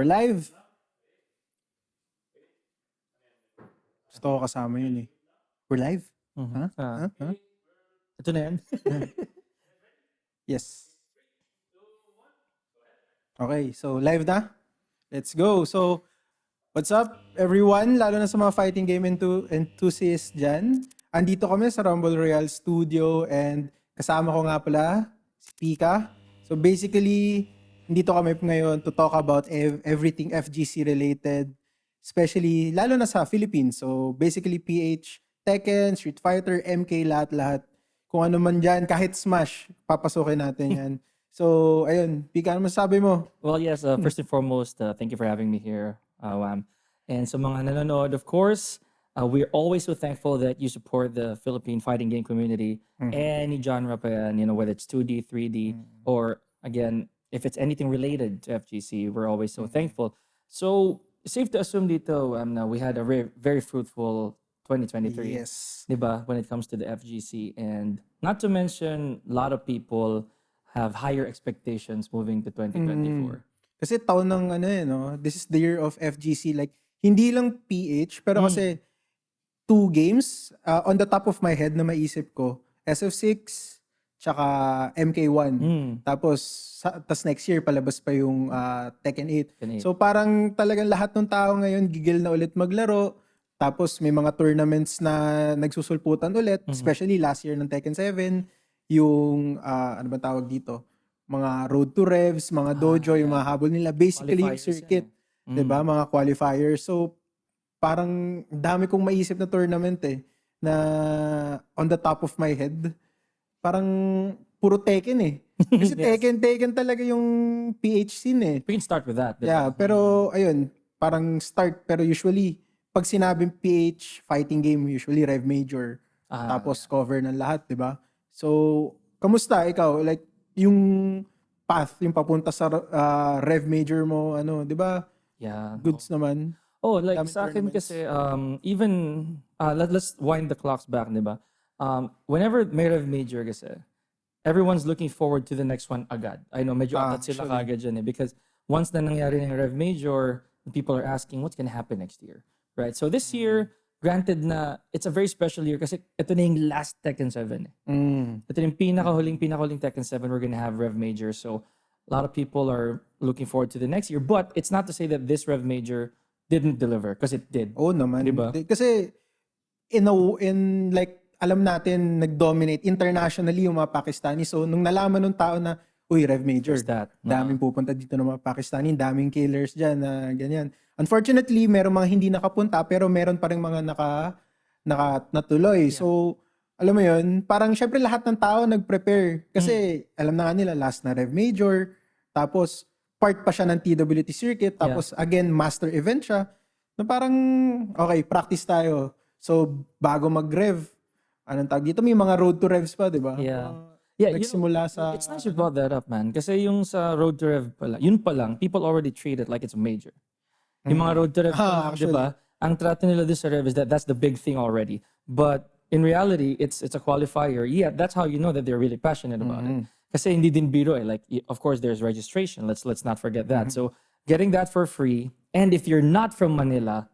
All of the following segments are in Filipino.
We're live. Gusto ko kasama yun eh. We're live? Huh? Ito na yan. Yes. Okay, so live na? Let's go. So, what's up everyone? Lalo na sa mga fighting game enthusiasts dyan. Andito kami sa Rumble Royale Studio and kasama ko nga pala si Pica. So basically, dito kami ngayon to talk about everything FGC related, especially lalo na sa Philippines. So basically PH Tekken, Street Fighter, MK, lahat-lahat. Kung ano man dyan, kahit Smash, papasokin natin yan. So ayun, Pica, ano masasabi mo? Well, yes, first and foremost, thank you for having me here, Wam. And sa mga nanonood, of course, we're always so thankful that you support the Philippine fighting game community. Any genre pa yan, whether it's 2D, 3D, or again, if it's anything related to FGC, we're always so thankful. So, safe to assume dito, we had a very fruitful 2023. Yes. Diba? When it comes to the FGC. And not to mention, a lot of people have higher expectations moving to 2024. Kasi taon ng this is the year of FGC. Like, hindi lang PH, pero kasi 2 games on the top of my head na maisip ko. SF6, tsaka MK1. Tapos next year palabas pa yung Tekken 8. So parang talagang lahat ng tao ngayon gigil na ulit maglaro. Tapos may mga tournaments na nagsusulputan ulit, especially last year ng Tekken 7, yung ano ba tawag dito? Mga road to revs, mga dojo, yung mga habol nila, basically yung circuit, 'di ba? Mga qualifiers. So parang dami kong maisip na tournament na on the top of my head. Parang puro Tekken Kasi Tekken talaga yung PH scene We can start with that. Yeah, pero ayun, parang start. Pero usually, pag sinabing PH fighting game, usually Rev Major. Tapos cover ng lahat, di ba? So, kamusta ikaw? Like, yung path, yung papunta sa Rev Major mo, di ba? Yeah. Goods naman. Oh, like Daming sa akin tournaments. kasi, even, let's wind the clocks back, di ba? Whenever may Rev Major kasi, everyone's looking forward to the next one agad. I know, medyo atat sila kagad dyan because once na nangyari ng Rev Major, people are asking what's gonna happen next year, right? So this year, granted na it's a very special year kasi ito na yung last Tekken 7. Ito na yung pinakahuling Tekken 7 we're gonna have Rev Major. So a lot of people are looking forward to the next year, but it's not to say that this Rev Major didn't deliver because it did. Oo naman. Diba? Kasi in like alam natin nag-dominate internationally yung mga Pakistani. So nung nalaman ng tao na uy, Rev Major, daming pupunta dito ng mga Pakistani, daming killers dyan na ganyan. Unfortunately, meron mga hindi nakapunta pero meron pa rin mga natuloy. So alam mo yun, parang syempre lahat ng tao nag-prepare kasi alam na nga nila last na Rev Major, tapos part pa siya ng TWT circuit, tapos again master event siya. Na parang okay, practice tayo. So bago mag-rev, anong tawag dito? May mga road to revs pa, di ba? Yeah. Nagsimula sa... It's nice you brought that up, man. Kasi yung sa road to rev pala, yun pa lang, people already treat it like it's a major. Yung mga road to rev, di ba? Ang trato nila this sa rev is that's the big thing already. But in reality, it's a qualifier. Yeah, that's how you know that they're really passionate about it. Kasi hindi din biro Like, of course, there's registration. Let's not forget that. So, getting that for free, and if you're not from Manila,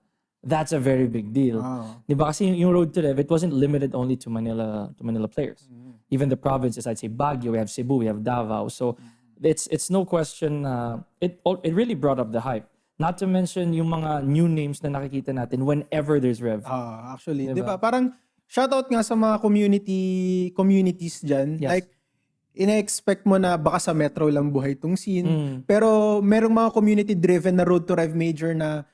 that's a very big deal. Di ba? Kasi yung road to rev, it wasn't limited only to Manila players. Even the provinces, I'd say Baguio, we have Cebu, we have Davao. So it's no question. It really brought up the hype. Not to mention yung mga new names na nakikita natin whenever there's rev. Actually, di ba? Parang shoutout nga sa mga communities dyan. Yes. Like, ina-expect mo na baka sa metro lang buhay tong scene. Pero merong mga community-driven na road to rev major na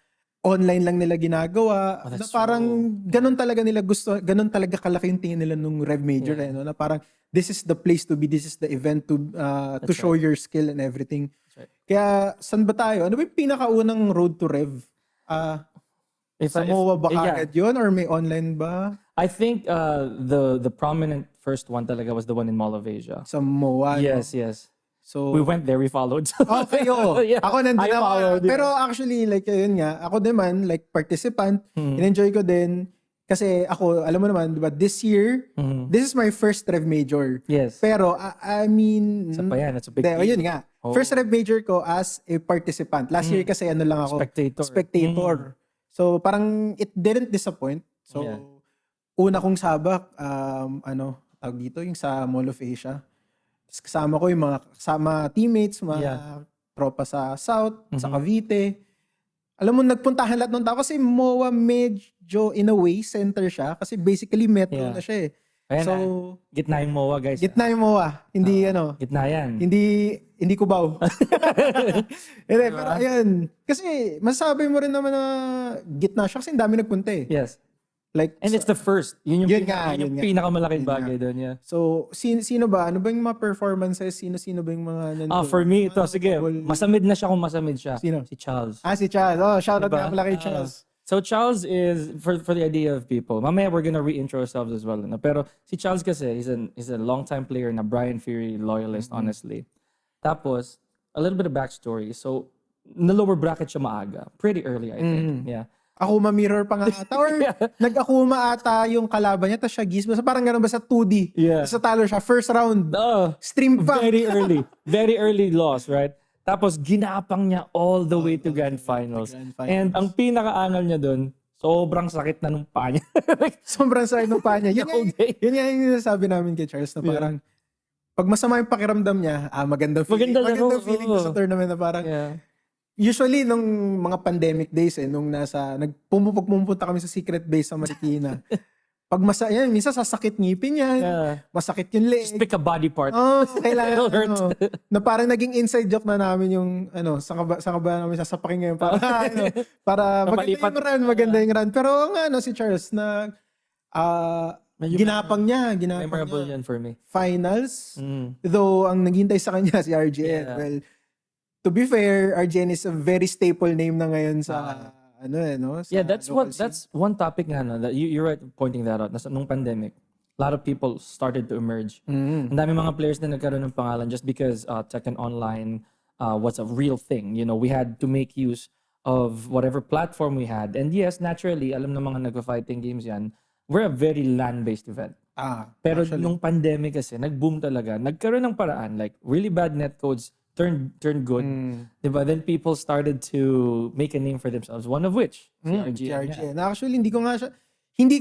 online lang nila ginagawa. Na parang ganun talaga nila gusto, ganun talaga kalaki yung tingin nila nung Rev Major. Na parang this is the place to be, this is the event to show your skill and everything. Kaya saan ba tayo? Ano ba yung pinakaunang road to Rev? Sa MOA ba agad yun? Or may online ba? I think the prominent first one talaga was the one in Mall of Asia. Sa MOA? Yes. So, we went there, we followed. Okay, Yeah. Ako nandun followed, Pero actually, like, yun nga, ako naman, like, participant, in-enjoy ko din. Kasi ako, alam mo naman, di ba, this year, this is my first Rev Major. Yes. Pero, I mean... Isa pa yan, it's a big Yun deal. nga. First Rev Major ko as a participant. Last year kasi ano lang ako. Spectator. So, parang it didn't disappoint. So, una kong sabak, tawag dito, yung sa Mall of Asia. Tapos kasama ko yung mga kasama teammates, mga tropa sa South, sa Cavite. Alam mo, nagpuntahan lahat ng tao kasi MOA medyo in a way center siya kasi basically metro na siya eh. Ayan, so, gitna yung MOA guys. Gitna yung MOA. Hindi Gitna yan. Hindi Cubao. Hindi, pero ayun. Kasi masasabi mo rin naman na gitna siya kasi ang dami nagpunta eh. Yes. Like, and it's the first. Yun yung pinakamalaking bagay doon. Yeah. So, sino ba? Ano ba yung mga performances? Sino ba yung mga nandun? For me, ito, sige. Masamid na siya kung masamid siya. Sino? Si Charles. Si Charles. Oh, shoutout nga pala kay Charles. So, Charles is, for the idea of people, mamaya we're gonna re-intro ourselves as well. No? Pero si Charles kasi, he's a long-time player na Brian Fury loyalist, honestly. Tapos, a little bit of backstory. So, na-lower bracket siya maaga. Pretty early, I think. Yeah. Akuma mirror pa nga ata or nag-akuma ata yung kalaban niya tapos siya gis. Basta parang gano'n basta 2D. Yeah. Basta talo siya. First round. Stream pa. Very early. Very early loss, right? Tapos ginapang niya all the way to Grand Finals. And ang pinakaangal niya dun, sobrang sakit na nung paa niya. Sobrang sakit ng paa niya. Yun yung sabi namin kay Charles na parang pag masama yung pakiramdam niya, magandang feeling. Magandang feeling ko sa tournament na parang usually, nung mga pandemic days nung pumunta kami sa secret base sa Marikina. Pag minsan sasakit ngipin yan, masakit yung leg. Just pick a body part. Kailangan. It'll hurt. Na parang naging inside joke na namin yung, saan ka ba namin sasapakin ngayon? Para maganda yung run. Pero si Charles na, ginapang niya. Memorable yan for me. Finals. Though, ang naghintay sa kanya si RGN. Well, to be fair, RGN is a very staple name na ngayon sa sa that's one topic nga that you're right pointing that out. Nung pandemic, a lot of people started to emerge. Ang dami mga players na nagkaroon ng pangalan just because Tekken Online was a real thing. You know, we had to make use of whatever platform we had. And yes, naturally, alam ng mga nagfa-fighting games yan, we're a very LAN-based event. Pero nung pandemic kasi, nag-boom talaga. Nagkaroon ng paraan, like really bad netcodes turned good. Diba? Then people started to make a name for themselves. One of which, si RGN. Actually, hindi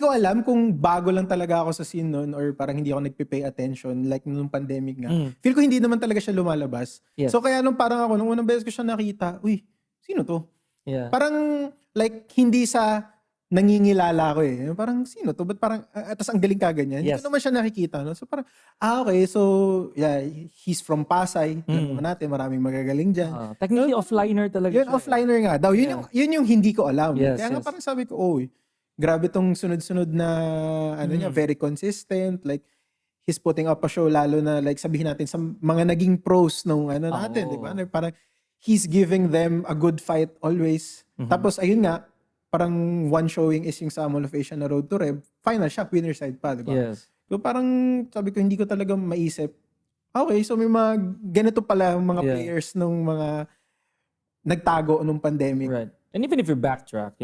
ko alam kung bago lang talaga ako sa scene noon or parang hindi ako nagpe-pay attention like nung pandemic nga. Feel ko hindi naman talaga siya lumalabas. Yes. So kaya nung unang beses ko siya nakita, sino to? Yeah. Parang like hindi sa nangingilala ko Parang sino to? Ba't parang, atas ang galing kaganyan? Hindi ko naman siya nakikita. No? So parang, okay. So, he's from Pasay. Alam natin, maraming magagaling dyan. Technically, offliner talaga siya. Offliner nga daw. Yun yung hindi ko alam. Yes, Kaya nga parang sabi ko, grabe tong sunod-sunod na, niya, very consistent. Like, he's putting up a show lalo na, like, sabihin natin, sa mga naging pros nung natin. Diba? Parang, he's giving them a good fight always. Tapos, ayun nga, parang one showing is yung sa Mall of Asia na Road to Rev. Final siya, winner side pa, diba? Yes. So parang sabi ko, hindi ko talaga maisip. Okay, so may mga ganito pala mga players nung mga nagtago nung pandemic. Right. And even if you backtrack,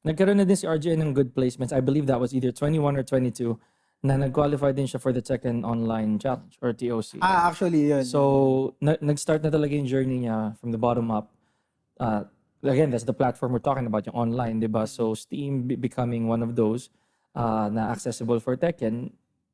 nagkaroon na din si RGN ng good placements. I believe that was either 21 or 22 na nag-qualify din siya for the Tekken Online Challenge or TOC. Actually, yun. So, nag-start na talaga yung journey niya from the bottom up. Again, that's the platform we're talking about, yung online, diba? So, Steam becoming one of those na accessible for Tekken,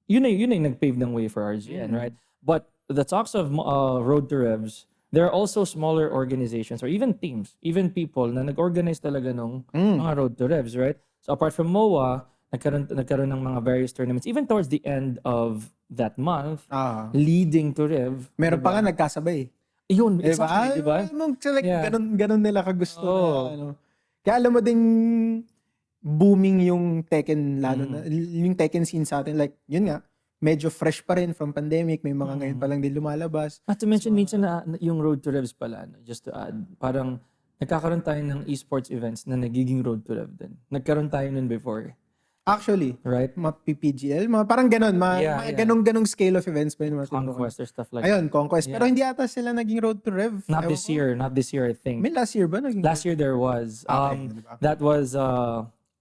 yun yung nag-pave ng way for RGN, right? But the talks of Road to Revs, there are also smaller organizations or even teams, even people na nag-organize talaga nung mga Road to Revs, right? So, apart from MOA, nagkaroon ng mga various tournaments, even towards the end of that month, leading to Rev. Meron pa nga nagkasabay. Yun, exactly, diba? Ganun nila kagusto. Kaya alam mo ding booming yung Tekken, lalo na yung Tekken scene sa atin. Like, yun nga, medyo fresh pa rin from pandemic. May mga ngayon pa lang din lumalabas. Not to mention, minsan na yung Road to Revs pala, just to add, parang nagkakaroon tayo ng esports events na nagiging Road to Rev din. Nagkaroon tayo nun before. Actually, right? Mga PPGL, mga parang ganun, ganong scale of events pa yun. Conquest or stuff like that. Ayun, Conquest. Pero hindi ata sila naging Road to Rev. Not this year, I think. May last year ba? Last year there was. Okay, that was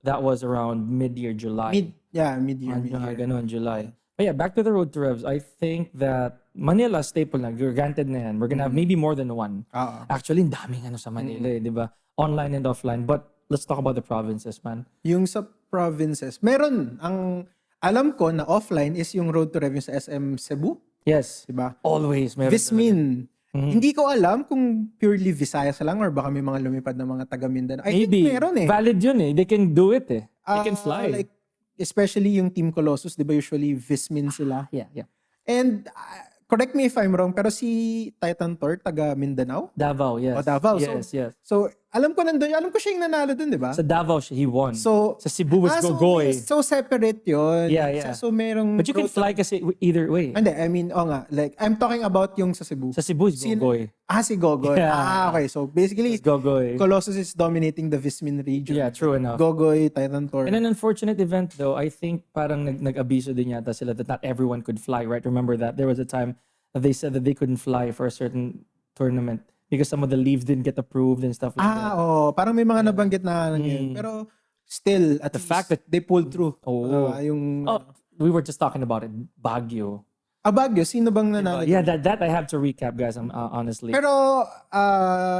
that was around mid-year July. Mid-year. Ganun, July. But yeah, back to the Road to Revs. I think that Manila, staple na. Granted na yan. We're gonna have maybe more than one. Actually, ang daming sa Manila, di ba? Online and offline. But let's talk about the provinces, man. Yung sa provinces, meron. Ang alam ko na offline is yung Road to Rev sa SM Cebu. Yes. Diba? Always. Meron Vismin. Hindi ko alam kung purely Visayas lang or baka may mga lumipad na mga taga Mindanao. I think meron eh. Valid yun eh. They can do it eh. They can fly. Like, especially yung Team Colossus, di ba usually Vismin sila? Yeah. And correct me if I'm wrong, pero si Titan Thor, taga Mindanao? Davao, yes. O Davao. Yes. So, alam ko siya yung nanalo dun, di ba? Sa Davao, he won. So, sa Cebu was Gogoy. So separate yun. Yeah. So, merong... But you can fly kasi either way. Hindi, I mean, like, I'm talking about yung sa Cebu. Sa Cebu is Gogoy. Si Gogoy. Yeah. Okay. So, basically, Gogoy. Colossus is dominating the Vismin region. Yeah, true enough. Gogoy, Titan Thor. And an unfortunate event though, I think parang nag-abiso din yata sila that not everyone could fly, right? Remember that? There was a time that they said that they couldn't fly for a certain tournament because some of the leaves didn't get approved and stuff like that. Parang may mga nabanggit na yun. Pero still, at The least, fact that they pulled through. We were just talking about it. Baguio. Baguio, sino bang nanalo? Yeah, that I have to recap, guys. Honestly. Pero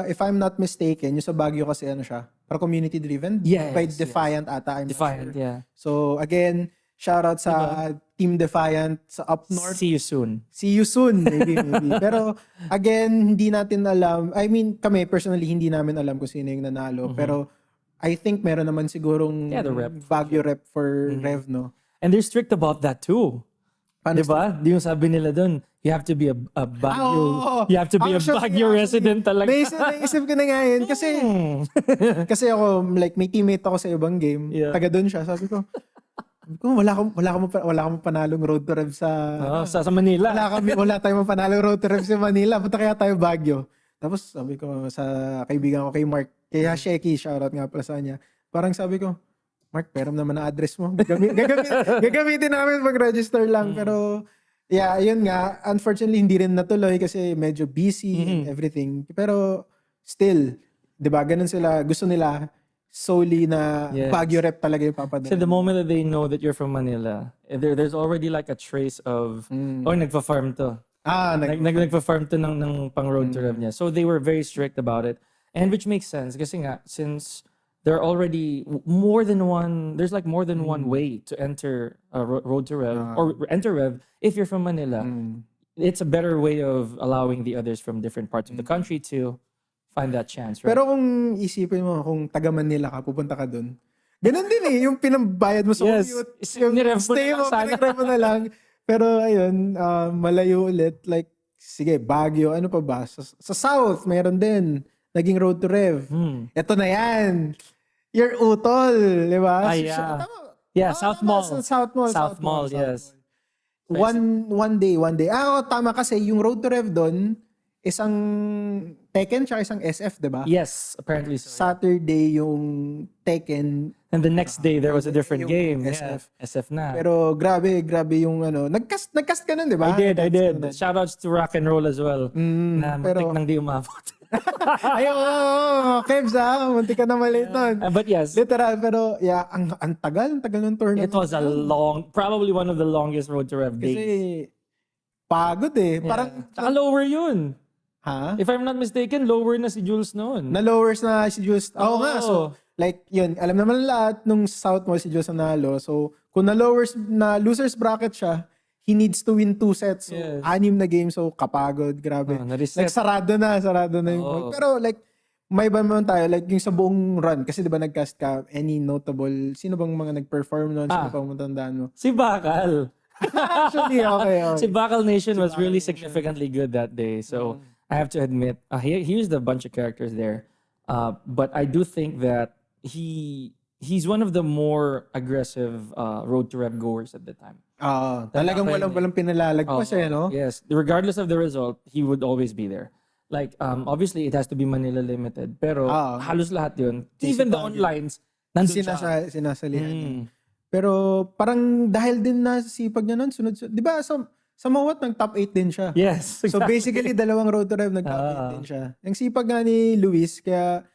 if I'm not mistaken, yung sa Baguio kasi ano siya, para community driven. Yes, By Defiant ata. I'm not Defiant, sure. yeah. So again, shout out sa Team Defiant sa Up North. See you soon. See you soon, maybe. Pero again, hindi natin alam. I mean, kami personally, hindi namin alam kung sino yung nanalo. Pero I think meron naman sigurong the rep. Baguio rep for Rev, no? And they're strict about that too. Diba? Di yung sabi nila dun, you have to be a Baguio. You have to be a Baguio resident talaga. Naisip ko na nga yun. Kasi ako, like, may teammate ako sa ibang game. Yeah. Taga dun siya. Sabi ko, wala akong panalong road to Rev sa Manila. Wala tayong panalong road to Rev sa Manila. Punta kaya tayo Baguio. Tapos sabi ko sa kaibigan ko kay Mark, kaya Sheki, shoutout nga pala sa kanya. Parang sabi ko, Mark, peram naman ang address mo. Gagamitin namin mag-register lang. Pero, yeah, yun nga. Unfortunately, hindi rin natuloy kasi medyo busy and everything. Pero, still, di ba, ganun sila. Gusto nila solely na Baguio rep talaga yung papadala. So the moment that they know that you're from Manila, there's already like a trace of, nagpa-farm to. Nagpa-farm to ng pang road to Rev niya. So they were very strict about it. And which makes sense kasi nga, since there are already more than one way to enter road to Rev or enter Rev if you're from Manila. It's a better way of allowing the others from different parts of the country to find that chance, right? Pero kung isipin mo, kung taga Manila ka, pupunta ka dun, ganun din eh, yung pinambayad mo sa commute, yung stay mo, pinag-rev mo na lang. Pero ayun, malayo ulit. Like, sige, Baguio, ano pa ba? Sa South, mayroon din. Naging road to Rev. Ito na yan. Your Utol, di ba? Yeah, South Mall. South Mall, yes. One day. Tama kasi yung road to Rev doon, isang Tekken tsaka isang SF, di ba? Yes, apparently so. Saturday yung Tekken. And the next day, there was a different game. SF. Yeah, SF na. Pero grabe yung ano. Nagcast ka nun, di ba? I did. Shoutouts to Rock and Roll as well. Na muntik nang di umabot. Kebs muntik ka na maliit nun. But yes. Literal, pero yeah, ang tagal ng tournament. It was probably one of the longest road to Rev days. Kasi pagod eh. Yeah. Parang lower yun. Ha? If I'm not mistaken, lower na si Jules noon. Na-lowers na si Jules. Nga. So, like, yun. Alam naman lahat nung South Mall si Jules nanalo. So, kung na losers bracket siya, he needs to win 2 sets. So, 6 na game. So, kapagod. Grabe. Like, sarado na yung Pero, like, may ba naman tayo? Like, yung sa buong run. Kasi, di ba, nag-cast ka, any notable, sino bang mga nag-perform noon? Sino pang matandaan mo? Si Bakal. Actually, okay. Si Bakal Nation was really significantly good that day. So, I have to admit, he used a bunch of characters there. But I do think that he's one of the more aggressive road to Rev goers at the time. Talagang walang pinalalagpas no? Yes. Regardless of the result, he would always be there. Like, obviously, it has to be Manila limited. Pero halos lahat yun. Even the onlines, nandun siya. Sinasalihan. Pero parang dahil din na sipag niya nun, sunod. Di ba, sa Mawat, nag-top 8 din siya. Yes, exactly. So basically, dalawang road to Rev nag-top 8 din siya. Yung sipag nga ni Luis, kaya,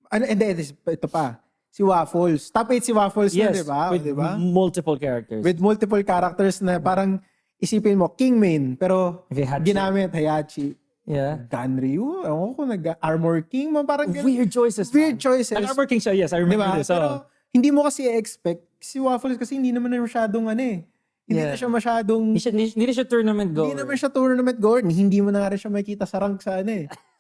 ito pa, si Waffles. Top 8 si Waffles na, Yes, di ba? with multiple characters. With multiple characters na parang isipin mo, King main, pero Okay, Hachi. ginamit Hayachi. Yeah. Ganryu, ewan ko, Armor King, parang Weird choices. Weird man. choices. Nag-Armor King siya, yes, I remember Diba? this. Pero hindi mo kasi expect si Waffles kasi hindi naman na masyadong hindi na siya masyadong Hindi na siya tournament goer. hindi naman siya tournament goer. Hindi mo na nga rin siya makita sa rank sa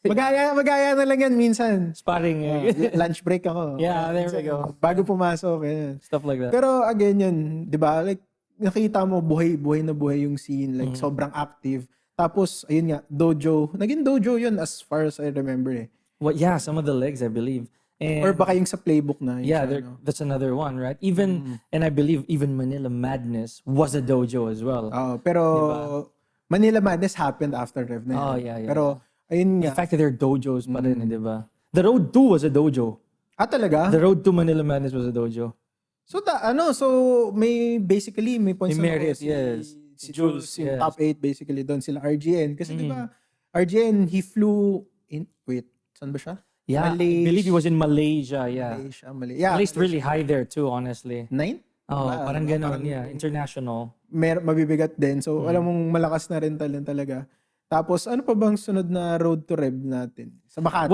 Magaya na lang yan minsan. Sparring. Lunch break ako. Yeah, there we go. Bago pumasok. Yan. Stuff like that. Pero again yun, di ba? Like, nakita mo buhay na buhay yung scene. Like, sobrang active. Tapos, ayun nga, dojo. Naging dojo yun as far as I remember eh. Well, yeah, some of the legs, I believe. And Or baka yung sa playbook na. yeah, that's another one, right? Even, and I believe even Manila Madness was a dojo as well. Pero Diba? Manila Madness happened after Rev na yun. Oh, yeah. Pero, ayun In nga. fact, they're dojos pa rin, di ba? The Road 2 was a dojo. Talaga? The Road to Manila Madness was a dojo. So, may points May na merit, ako yes. Si Jules, yung yes. top 8 basically doon, sila RGN. Kasi di ba, RGN, he flew saan ba siya? Yeah, I believe he was in Malaysia, yeah. Yeah. Placed really high there too, honestly. 9? Oh, parang ganon, yeah. International. Mabibigat din. So, alam mong malakas na rin talaga. Tapos, ano pa bang sunod na road to Rev natin? Sa Makati.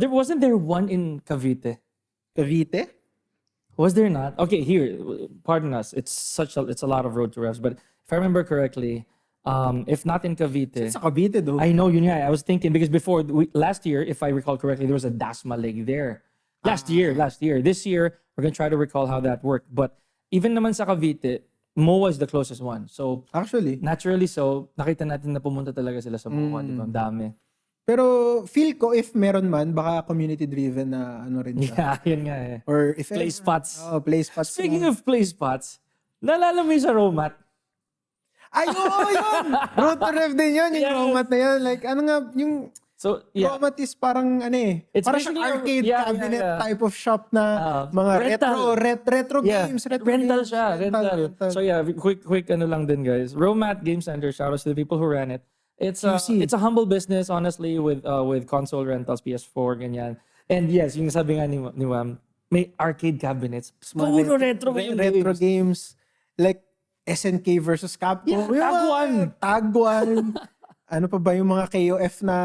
Wasn't there one in Cavite? Cavite? Was there not? Okay, here, pardon us. It's a lot of road to Revs, but if I remember correctly, if not in Cavite, Sa Cavite though. I know yun nga. I was thinking because before last year, if I recall correctly, there was a Dasma Lake there. Last year. This year, we're gonna try to recall how that worked. But even naman sa Cavite, MOA is the closest one. So Actually. naturally, nakita natin na pumunta talaga sila sa MOA. Di ba? Ang dami. Pero feel ko if meron man, baka community-driven na rin siya. Yeah, yun nga eh. Or if Play spots. Play spots. Speaking of play spots, naalala mo yung sa Romat? Ay, oo, yun! Road to Rev din yun, yung Romat na yan. Like, yung So, yeah. Romat is parang, It's parang siyang basically arcade cabinet type of shop na mga rental. retro games. Rental siya, rental. So yeah, quick lang din guys. Romat Game Center, shoutouts to the people who ran it. It's a humble business, honestly, with console rentals, PS4, ganyan. And yes, yung sabi nga ni Wam, may arcade cabinets. Puro retro games. Like, SNK versus Capcom. Yeah, Tag 1. Ano pa ba yung mga KOF na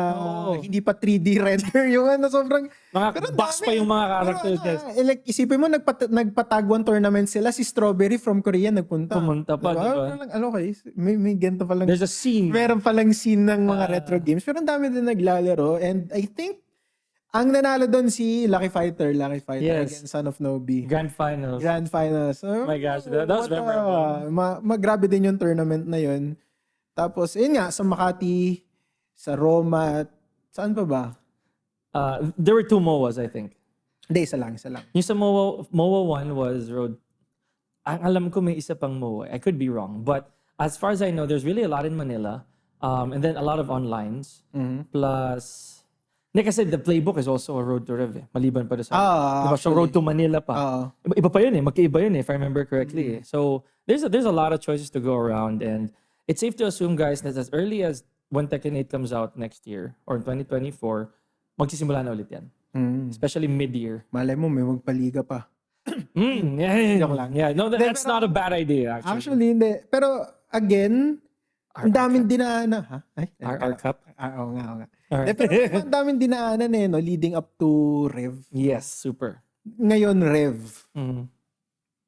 hindi pa 3D render? Yung sobrang... Mga box pa yung mga characters. Like, isipin mo, nagpa-Tag 1 tournament sila. Si Strawberry from Korea nagpunta. Pumunta pa, diba? May ganito palang... There's a scene. Meron palang scene ng mga retro games. Pero ang dami din naglalaro. And I think, ang nanalo doon si Lucky Fighter Yes. against Son of Nobi. Grand Finals. Oh my gosh, that was memorable. Grabe din yung tournament na yun. Tapos, yun nga, sa Makati, sa Romat, saan pa ba? There were 2 MOAs, I think. Hindi, isa lang. Yung sa MOA 1 was Road. Ang alam ko may isa pang MOA. I could be wrong. But as far as I know, there's really a lot in Manila. And then a lot of onlines. Plus, kasi the playbook is also a Road to Rev. Maliban pa doon sa... diba? So Road to Manila pa. Iba pa yun eh. Magkaiba yun eh, if I remember correctly. So there's a lot of choices to go around. And it's safe to assume, guys, that as early as when Tekken 8 comes out next year or 2024, magsisimula na ulit yan. Especially mid-year. Malay mo, may magpaliga pa. Joke lang. Yeah, no, that's not a bad idea, actually. Actually, hindi. Pero, again, ang daming dinaanan. Our cup? Oo nga. Pero ang daming dinaanan leading up to Rev. Yes, super. Ngayon, Rev.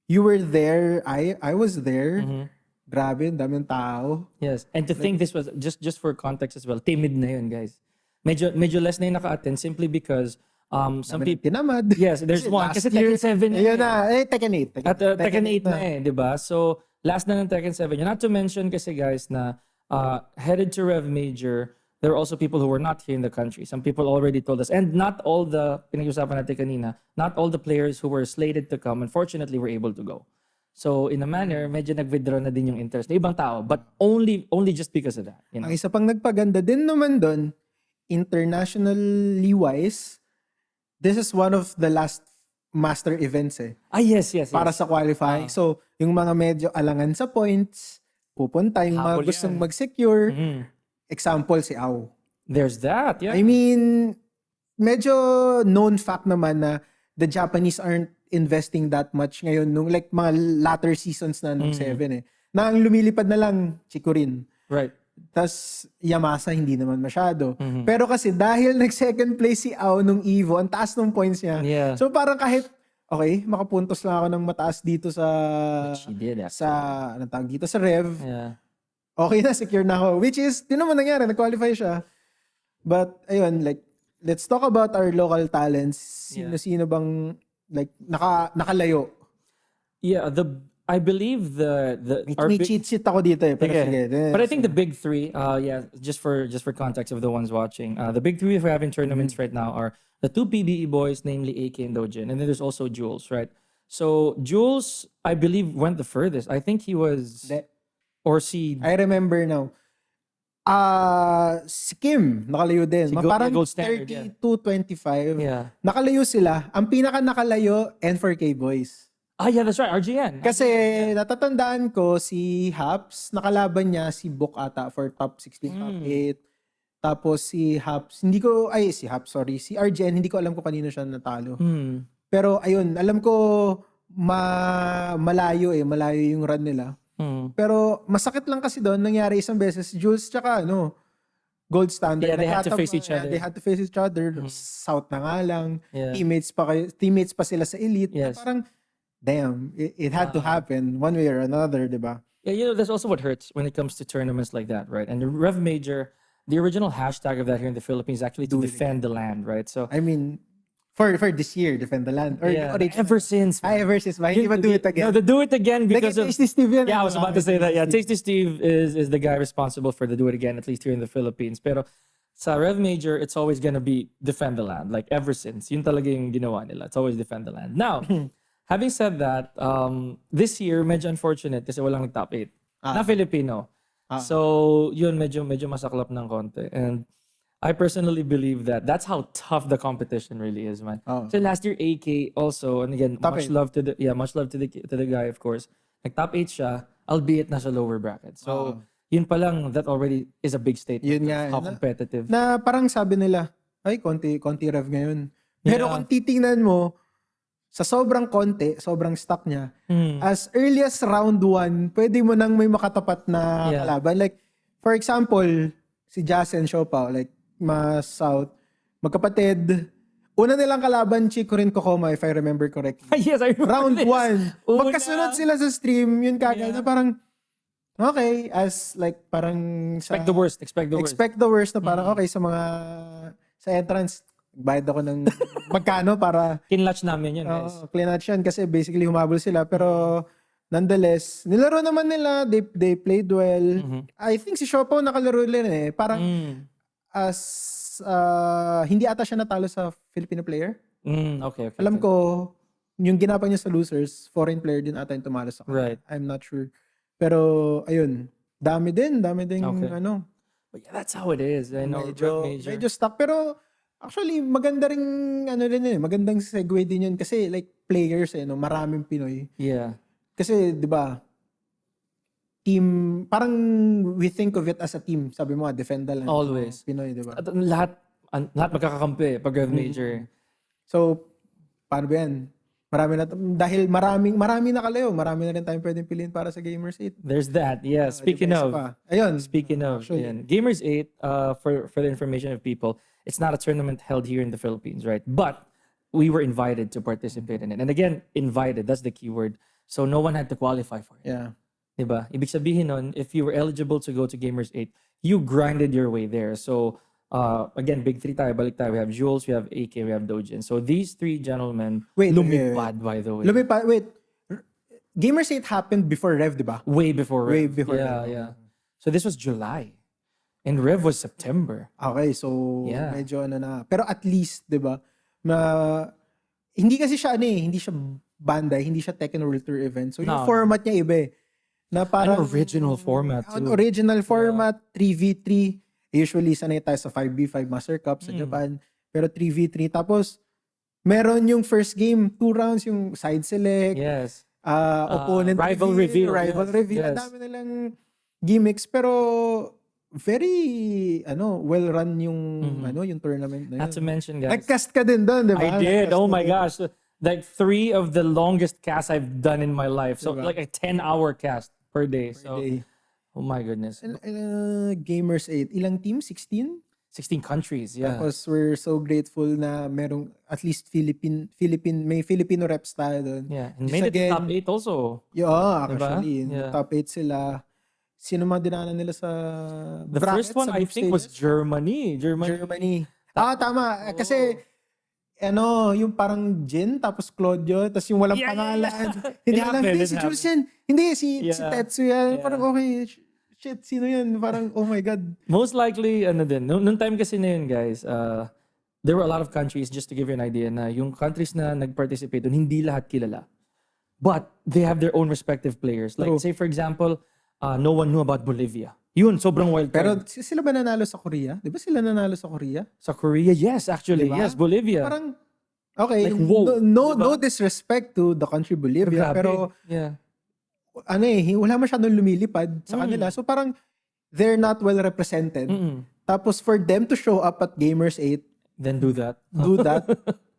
You were there. I was there. Grabe, ang daming tao. Yes, and to think this was just for context as well. Timid na yun, guys. Medyo less na yung naka-attend simply because some people tinamad. Yes, there's one kasi Tekken 7 Ayun na, Tekken 8. At Tekken 8 na 'di ba? So last na ng Tekken 7. Not to mention kasi guys na headed to Rev Major, there were also people who were not here in the country. Some people already told us, and not all the pinag-usapan natin kanina, not all the players who were slated to come unfortunately were able to go. So in a manner, medyo nag-withdraw na din yung interest ng ibang tao, but only just because of that. You know? Ang isa pang nagpaganda din naman doon, internationally wise, this is one of the last master events Yes. para sa qualifying. So yung mga medyo alangan sa points, pupunta yung mga gustong mag-secure. Example, si Au. There's that, yeah. I mean, medyo known fact naman na the Japanese aren't investing that much ngayon nung like mga latter seasons na nung 7 eh. Na ang lumilipad na lang Chikurin. Right. Tas Yamasa hindi naman masyado. Pero kasi dahil nag-second place si Ao nung Evo, ang taas ng points niya. Yeah. So parang kahit, okay, makapuntos lang ako ng mataas dito sa, Which he did, anong tawag dito, sa Rev. Yeah. Okay na, secure na ako. Which is, di naman nangyari, nag-qualify siya. But, ayun, like, let's talk about our local talents. Sino-sino bang, like, nakalayo? Yeah, I believe May cheat sheet ako dito eh. Pero sige. But I think the big three, just for context of the ones watching, the big three we have in tournaments right now are the two PBE boys, namely AK and Dojin, and then there's also Jules, right? So Jules, I believe, went the furthest. I think he was, or si I remember now. Si Kim, nakalayo din. Parang Gold Standard, 32-25. Yeah. Nakalayo sila. Ang pinaka nakalayo, N4K boys. Yeah, that's right, RGN. Kasi natatandaan ko si Haps, nakalaban niya si Book ata for top 16, top 8. Tapos si Haps, si RGN, hindi ko alam kung kanino siya natalo. Pero ayun, alam ko malayo yung run nila. Pero masakit lang kasi doon, nangyari isang beses, Jules tsaka Gold Standard. Yeah, they had to face each other. They had to face each other. South na nga lang. Yeah. Teammates pa sila sa Elite. Yes. Parang, damn, it had to happen one way or another, diba? Yeah, that's also what hurts when it comes to tournaments like that, right? And the Rev Major, the original hashtag of that here in the Philippines is actually to defend the land, right? So I mean, for this year, defend the land. Or ever since. Ever since. Why hindi ba do it again? No, the do it again because of... Tasty Steve yan. Yeah, I was about to say that. Yeah, Tasty Steve is the guy responsible for the do it again, at least here in the Philippines. Pero sa Rev Major, it's always gonna be defend the land. Like ever since. Yun talaga yung ginawa nila. It's always defend the land. Now, having said that, this year, medyo unfortunate kasi walang top 8 na Filipino. So, yun, medyo masaklap ng konti. And I personally believe that that's how tough the competition really is, man. So last year, AK also, and again, much love to the guy, of course. Nag-top 8 siya, albeit nasa lower bracket. So, yun pa lang, that already is a big statement Yun nga, of how competitive. Na parang sabi nila, ay, konti rev ngayon. Pero kung titingnan mo, sa sobrang konti, sobrang stock niya, as early as round 1, pwede mo nang may makatapat na kalaban. Like, for example, si Jasen Siopao, like, mas South, magkapatid, una nilang kalaban, Chico rin Kokoma, if I remember correctly. Yes, I remember Round this. 1. Magkasunod sila sa stream, yun kagad na parang, okay, as like, parang Expect the worst. Expect the worst na parang, okay, sa entrance, bayad ako ng magkano para Kinlatch namin yun, guys. Kinlatch yan kasi basically humabol sila pero nonetheless nilaro naman nila, they played well. I think si Siopaw nakalaro din parang as hindi ata siya natalo sa Filipino player. Okay. Alam ko yung ginapa niya sa losers, foreign player din ata yung tumalo sa kanya. Right. I'm not sure. Pero ayun, dami din ano. But yeah, that's how it is. I know, Medyo stuck pero actually, maganda ring magandang segue din yun kasi like players maraming Pinoy. Yeah. Kasi 'di ba? Team, parang we think of it as a team. Sabi mo, defend the land. Always. Pinoy, 'di ba? At lahat magkakakampi pag Rev Major. So, paano ba yan? Dahil marami nakalayo, marami na rin tayong pwedeng piliin para sa Gamers8. There's that. Yeah, speaking of. Gamers8, for the information of people, it's not a tournament held here in the Philippines, right? But we were invited to participate in it. And again, invited, that's the key word. So no one had to qualify for it. Yeah. Diba? Ibig sabihin nun, if you were eligible to go to Gamers8, you grinded your way there. So again, big three tayo, balik tayo. We have Jules, we have AK, we have Dojin. So these three gentlemen, lumipad, by the way. Wait. Gamers8 happened before Rev, diba? Way before Rev. Rev. Yeah. So this was July. And Rev was September. Okay, so medyo na. Pero at least, 'di ba? Hindi kasi siya hindi siya Bandai, hindi siya Tekken World Tour event. So yung format niya iba na parang an original format too. An original format, 3v3. Usually sanay tayo sa 5v5 Master Cup sa Japan, pero 3v3 tapos meron yung first game, 2 rounds yung side select. Yes. Opponent rival reveal. Yes. Ang dami nilang gimmicks pero very well run yung yung tournament na yun. Not to mention, guys, Nag-cast ka din doon, 'di ba? I did. Oh my gosh. like 3 of the longest casts I've done in my life. So Diba? like a 10-hour cast per day. Per day. Oh my goodness. Gamers8, ilang team? 16? 16 countries, yeah. Tapos we're so grateful na merong at least may Filipino reps tayo doon. Yeah, and Just made it to again, top 8 also. Yeah, Diba? actually. Yeah. Top 8 sila. Sino mga dinaanan nila sa The bracket, first one sa I group think was stages? Germany. Germany. Tama. Kasi yung parang Jin, tapos Claudio, tapos yung walang Yeah. pangalan. Hindi It alam, happened, hindi, it si happened. Jusen. Hindi, si Yeah. Tetsu yan. Yeah. Parang okay, shit, sino yun? Parang, oh my God. Most likely, nung time kasi na yun, guys, there were a lot of countries, just to give you an idea, na yung countries na nag-participate dun, hindi lahat kilala. But they have their own respective players. Like, True. say for example, no one knew about Bolivia. Yun, sobrang wild Pero card. sila ba nanalo sa Korea? Di ba sila nanalo sa Korea? Sa Korea, yes, actually. Diba? Yes, Bolivia. Parang, okay, Like, whoa, no diba? disrespect to the country Bolivia, Grabe. pero Yeah. wala masyadong lumilipad sa kanila. So parang they're not well represented. Tapos for them to show up at Gamers8, Then do that. do that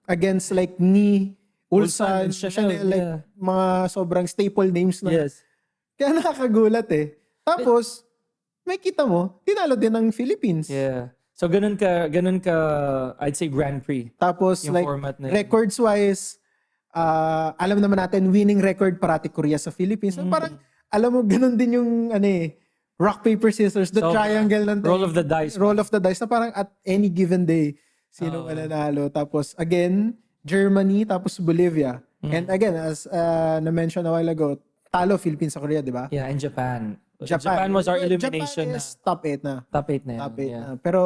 against like Ni, Ulsan, Ulsan and Chanel, like yeah. mga sobrang staple names na. Yes. Kaya nakakagulat eh. Tapos, may kita mo, tinalo din ng Philippines. Yeah. So ganun ka, I'd say Grand Prix. Tapos Yung like format na yun. records wise, alam naman natin winning record parati Korea sa Philippines. So, parang alam mo ganun din yung rock paper scissors, the So, triangle ng roll of the dice. Roll of the dice na parang at any given day sino mananalo. Tapos again, Germany tapos Bolivia. And again, as na-mention a while ago, talo Philippines sa Korea, di ba? Yeah, and Japan. Japan was our elimination. Japan is top 8 na. Top 8 na yan. Top 8 Yeah. na. Pero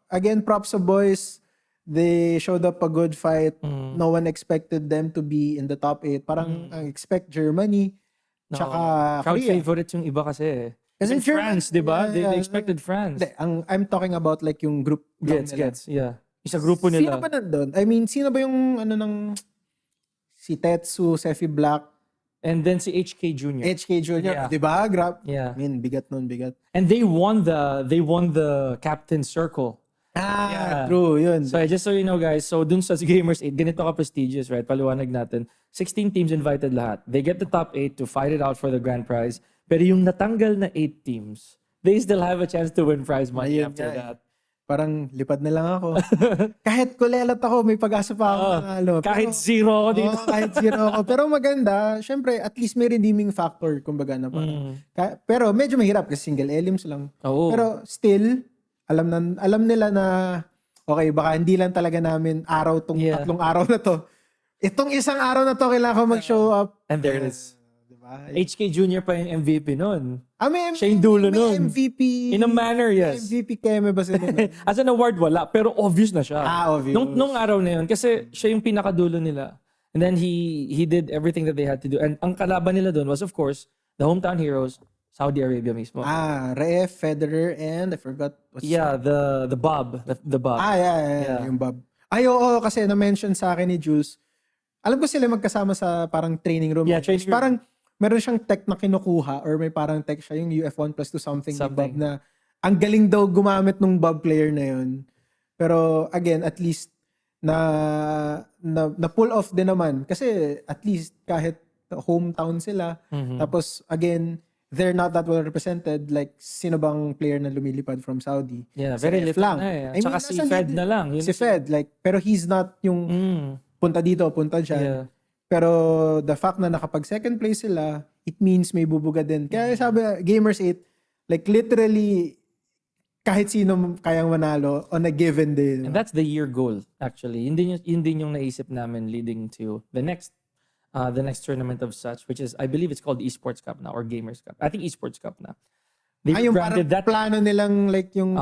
again, props sa boys. They showed up a good fight. No one expected them to be in the top 8. Parang ang expect Germany. Tsaka Crowd Korea. favorite yung iba kasi. Kasi Even France, di ba? Yeah, They expected France. Hindi, I'm talking about like yung group lang nila. Gets. Yeah. Isa grupo Sino nila. ba nandun? I mean, sino ba yung si Tetsu, Sefi Black, And then si HK Jr. HK Jr. Yeah. Di ba? Yeah. I mean, bigat nun, bigat. And they won the captain circle. Yeah. True, yun. So just so you know guys, so dun sa Gamers8, ganito ka prestigious, right? Paliwanag natin. 16 teams invited lahat. They get the top 8 to fight it out for the grand prize. Pero yung natanggal na 8 teams, they still have a chance to win prize money Ayun after nga eh. that. Parang lipad na lang ako. Kahit kulelat ako, may pag-asa pa ako nanalo. Kahit zero ako dito. Kahit zero ako. Pero maganda, syempre, at least may redeeming factor, kumbaga na parang. Pero medyo mahirap kasi single elims lang. Oo. Pero still, alam nila na, okay, baka hindi lang talaga namin tong tatlong araw na to. Itong isang araw na to, kailangan ko mag-show up. And there it is. Diba? HK Jr. pa yung MVP nun. May Siya yung dulo may nun. MVP. In a manner, yes. May MVP keme ba sila? As an award, wala. Pero obvious na siya. Obvious. Nung araw na yun, kasi siya yung pinakadulo nila. And then he did everything that they had to do. And ang kalaban nila doon was, of course, the hometown heroes, Saudi Arabia mismo. Rev, Federer, and I forgot. The Bob. The Bob. Yeah. Yung Bob. Oo, kasi na-mention sa akin ni Jules. Alam ko sila magkasama sa parang training room. Yeah, training room. Parang meron siyang tech na kinukuha or may parang tech siya, yung UF1 plus to something. Ni Bob na ang galing daw gumamit nung Bob player na yun. Pero again, at least na pull off din naman. Kasi at least kahit hometown sila. Tapos again, they're not that well represented. Like, sino bang player na lumilipad from Saudi? Yeah, very little lang. na eh. Tsaka si Fed na lang. Si Fed, like, pero he's not yung punta dito, punta dyan. Yeah. Pero the fact na nakapag second place sila, it means may bubuga din. Kaya sabi, Gamers8, like literally, kahit sino kayang manalo on a given day. And that's the year goal, actually. Yun din yung naisip namin leading to the next tournament of such, which is, I believe it's called Esports Cup now, or Gamers Cup. I think Esports Cup na. They yung parang branded that. plano nilang like yung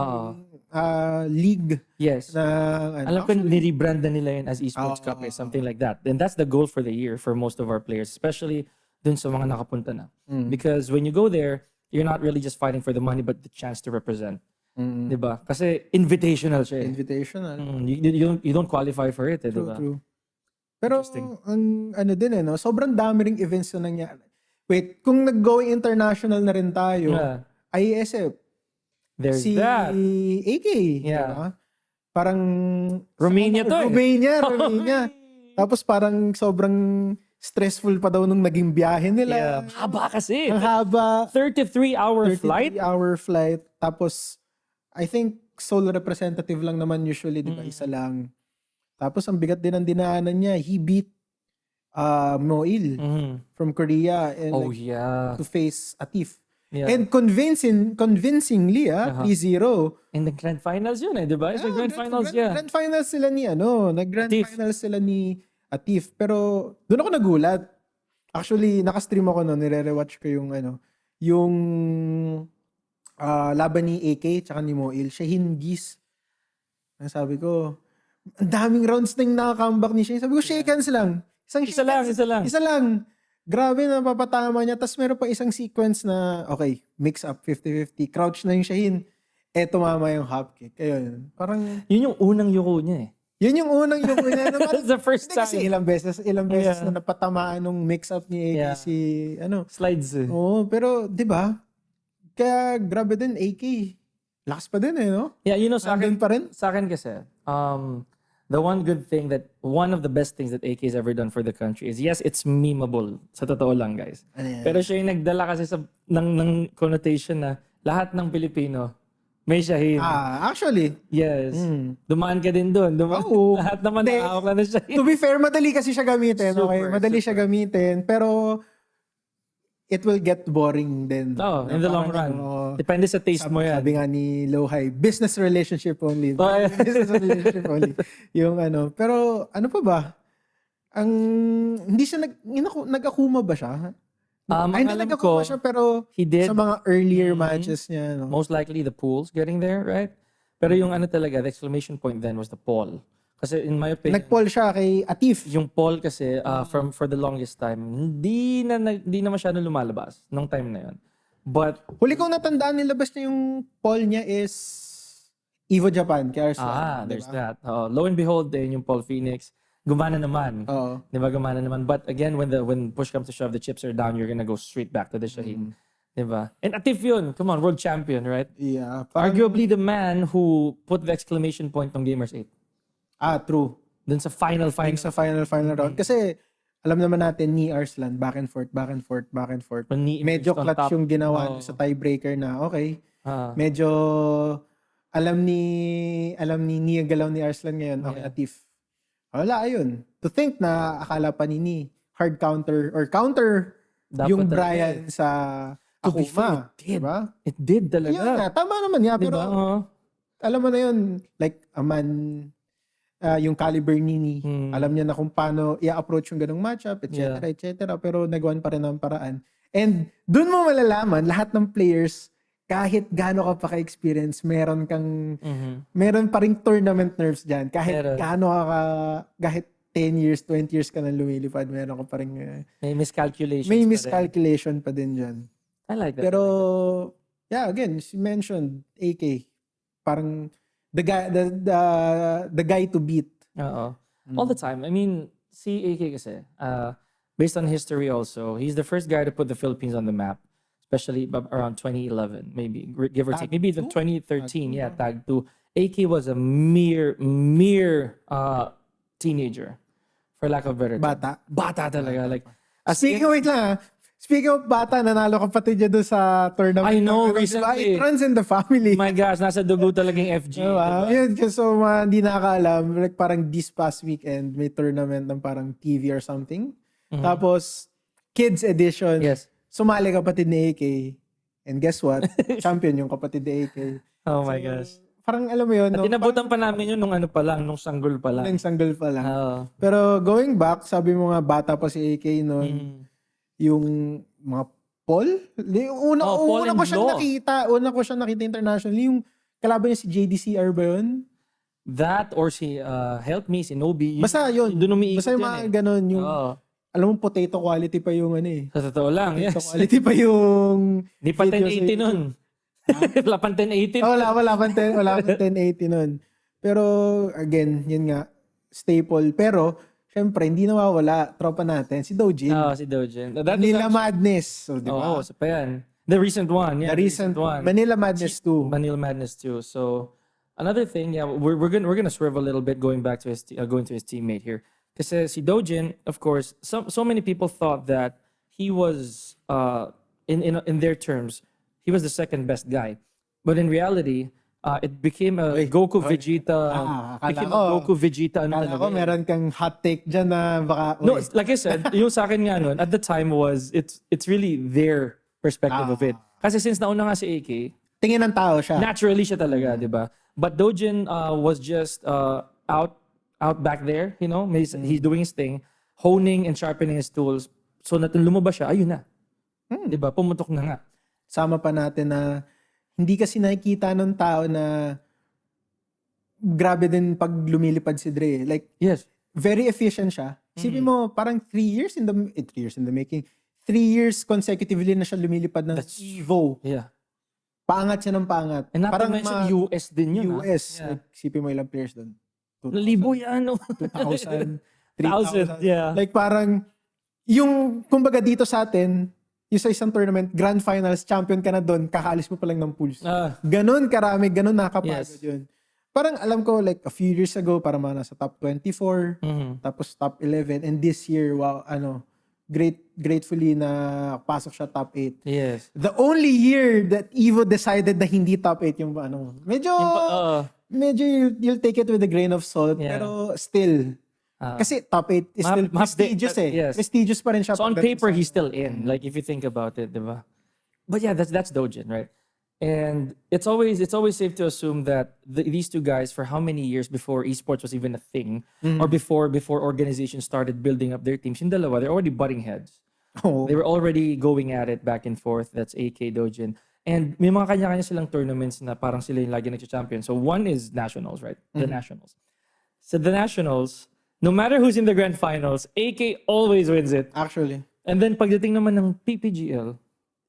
league. Yes. Na, Alam ko, nirebrand na nila yun as Esports Cup or something like that. And that's the goal for the year for most of our players, especially dun sa mga nakapunta na. Because when you go there, you're not really just fighting for the money, but the chance to represent. Diba? Kasi invitational siya eh. Invitational. You don't qualify for it, diba? True. Pero ang din no, sobrang dami ring events na nangyari. Wait, kung nag-going international na rin tayo, IESF. There's si that. AK. Yeah. Diba? Parang Romania to Romania. Tapos parang sobrang stressful pa daw nung naging biyahe nila. Yeah. Haba kasi. Ang haba. 33-hour flight. 33-hour flight. Tapos, I think, sole representative lang naman usually, di ba? Isa lang. Tapos, ang bigat din ang dinaanan niya. He beat Moil from Korea and to face Atif. Yeah. And convincingly, 3-0. In the grand finals yun di ba? It's the grand finals, Grand finals sila ni nag-grand finals sila ni Atif. Pero doon ako nagulat. Actually, naka-stream ako noon, nire-rewatch ko yung laban ni AK tsaka ni Moil. Siya hindis. Ang sabi ko, ang daming rounds na yung naka-comeback ni Shane. Sabi ko, shake hands lang. Isa lang. Grabe na papatama niya. Tapos meron pa isang sequence na, okay, mix up 50-50. Crouch na yung Shaheen. Tumama yung hop kick. Ayun. Parang... Yun yung unang yuko niya Yun yung unang yuko niya. That's the first time. Kasi ilang beses na napatamaan nung mix up ni AK Slides. Oo, pero di ba? Kaya grabe din, AK. Lakas pa din no? Yeah, sa akin pa rin? Sa akin kasi, the one good thing one of the best things that AK has ever done for the country is, yes, it's memeable. Sa totoo lang, guys. Pero siya yung nagdala kasi ng connotation na lahat ng Pilipino may Shaheen. Actually. Yes. Dumaan ka din doon. Lahat naman nakahawak na Shaheen. To be fair, madali kasi siya gamitin. Madali siya gamitin. Pero it will get boring din. In the long run. Depende sa taste mo yan. Sabi nga ni Lowhigh, business relationship only. Business relationship only. Yung Pero ano pa ba? Hindi siya nag-akuma ba siya? Hindi nag-akuma siya pero he did, sa mga earlier matches niya. Most likely the pools getting there, right? Pero yung talaga, the exclamation point then was the Paul. Kasi in my opinion, nag-Paul siya kay Atif. Yung Paul kasi for the longest time, hindi na masyado lumalabas nung time na yun. But huli kong natandaan nilabas niya yung Paul niya is Evo Japan kay Arslan. There's that. Lo and behold din yung Paul Phoenix, gumana naman. Diba gumana naman. But again, when push comes to shove, the chips are down, you're gonna go straight back to the Shaheen. Diba? And Atif yun, come on, world champion, right? Yeah. Arguably the man who put the exclamation point on Gamers8. True. Dun sa final round. Kasi, alam naman natin, ni Arslan, back and forth. Medyo clutch yung ginawa sa tiebreaker na, okay. Medyo, alam ni Nia galaw ni Arslan ngayon, okay, Atif. Wala, ayun. To think na, akala pa ni hard counter, or counter dapat yung Brian sa Akuma. Diba? It did talaga. Yun na, tama naman niya. Pero, alam mo na yun, like, a man... yung caliber ni alam niya na kung paano i-approach yung ganong matchup, etc. Pero nagawan pa rin ng paraan. And dun mo malalaman, lahat ng players, kahit gaano ka pa ka-experience, meron pa rin tournament nerves dyan. Kahit gaano kahit 10 years, 20 years ka nang lumilipad, meron ka pa rin... may miscalculation. May miscalculation pa din dyan. I like that. Pero, again, you mentioned AK. Parang... The guy to beat. All the time. I mean, si AK kasi, based on history also, he's the first guy to put the Philippines on the map, especially around 2011, maybe, give or take. Maybe even 2013, Tag 2. AK was a mere teenager, for lack of better term. Bata talaga. Like, wait lang. Speaking of bata, nanalo kapatid niya doon sa tournament. I know, recently. It runs in the family. My gosh, nasa dugo talagang FG. Diba? Yun, so hindi nakakaalam, like parang this past weekend, may tournament ng parang TV or something. Tapos, kids edition. Yes. Sumali kapatid ni AK. And guess what? Champion yung kapatid ni AK. Oh my gosh. Parang alam mo yun. At inabutan pa namin yun nung nung sanggol pa lang. Nung sanggol pa lang. Pero going back, sabi mo nga bata pa si AK noon. Yung mga Paul? Una ko siyang nakita internationally. Yung kalaban niya si JDCR ba yun? That or si Help Me, si Nobi. Basta yun. Basta yung mga ganun. Yung, alam mo, potato quality pa yung Sa totoo lang, potato quality pa yung... Di pa 1080 nun. Wala pang 1080. Wala pang 1080 nun. Pero, again, yun nga, staple. Pero, syempre, hindi nawawala. Tropa natin. Si Dojin. Si Dojin. Manila Madness. So, diba? Isa pa yan. The recent one. Yeah, the recent one. Manila Madness 2. Manila Madness 2. So, another thing, we're gonna swerve a little bit going to his teammate here. Kasi si Dojin, of course, so many people thought that he was, in their terms, he was the second best guy. But in reality, it became a Goku Vegeta, ano Akala talaga ko meron kang hot take dyan na baka, No, like I said, yung sa akin nga nun, at the time was, it's really their perspective of it. Kasi since nauna nga si AK, tingin ng tao siya. naturally siya talaga, di ba? But Dojin was just out back there, you know? He's doing his thing, honing and sharpening his tools. So natin lumabas siya, ayun na. Di ba? Pumutok na nga. Sama pa natin na hindi kasi nakikita ng tao na grabe din pag lumilipad si Dre. Like, Yes. very efficient siya. Isipin mo, parang 3 years in the making. 3 years consecutively na siya lumilipad ng Evo. Yeah. Paangat siya ng paangat. And not to Parang mention US din yun. US. Yeah. Like, isipin mo ilang players doon. Libo yan, no? 2,000, 1,000, 3,000. yeah. Like parang, yung, kumbaga dito sa atin, yung sa isang tournament, grand finals, champion ka na doon, kakaalis mo pa lang ng pools. Ganon karami, ganon nakapagod yun. Parang alam ko, like a few years ago, parang mga nasa top 24, tapos top 11, and this year, wow, gratefully na pasok siya top 8. Yes. The only year that Evo decided na hindi top 8 yung medyo you'll take it with a grain of salt, pero still, kasi top 8 is still prestigious yes. Prestigious pa rin siya. So on paper, he's still in, like if you think about it, diba? But yeah, that's Dojin, right? And it's always safe to assume that these two guys, for how many years before esports was even a thing, or before organizations started building up their teams, yung dalawa, they're already butting heads. They were already going at it back and forth. That's AK, Dojin. And may mga kanya-kanya silang tournaments na parang sila yung lagi nag-champion. So one is nationals, right? The nationals. So the nationals, no matter who's in the grand finals, AK always wins it. Actually. And then pagdating naman ng PPGL,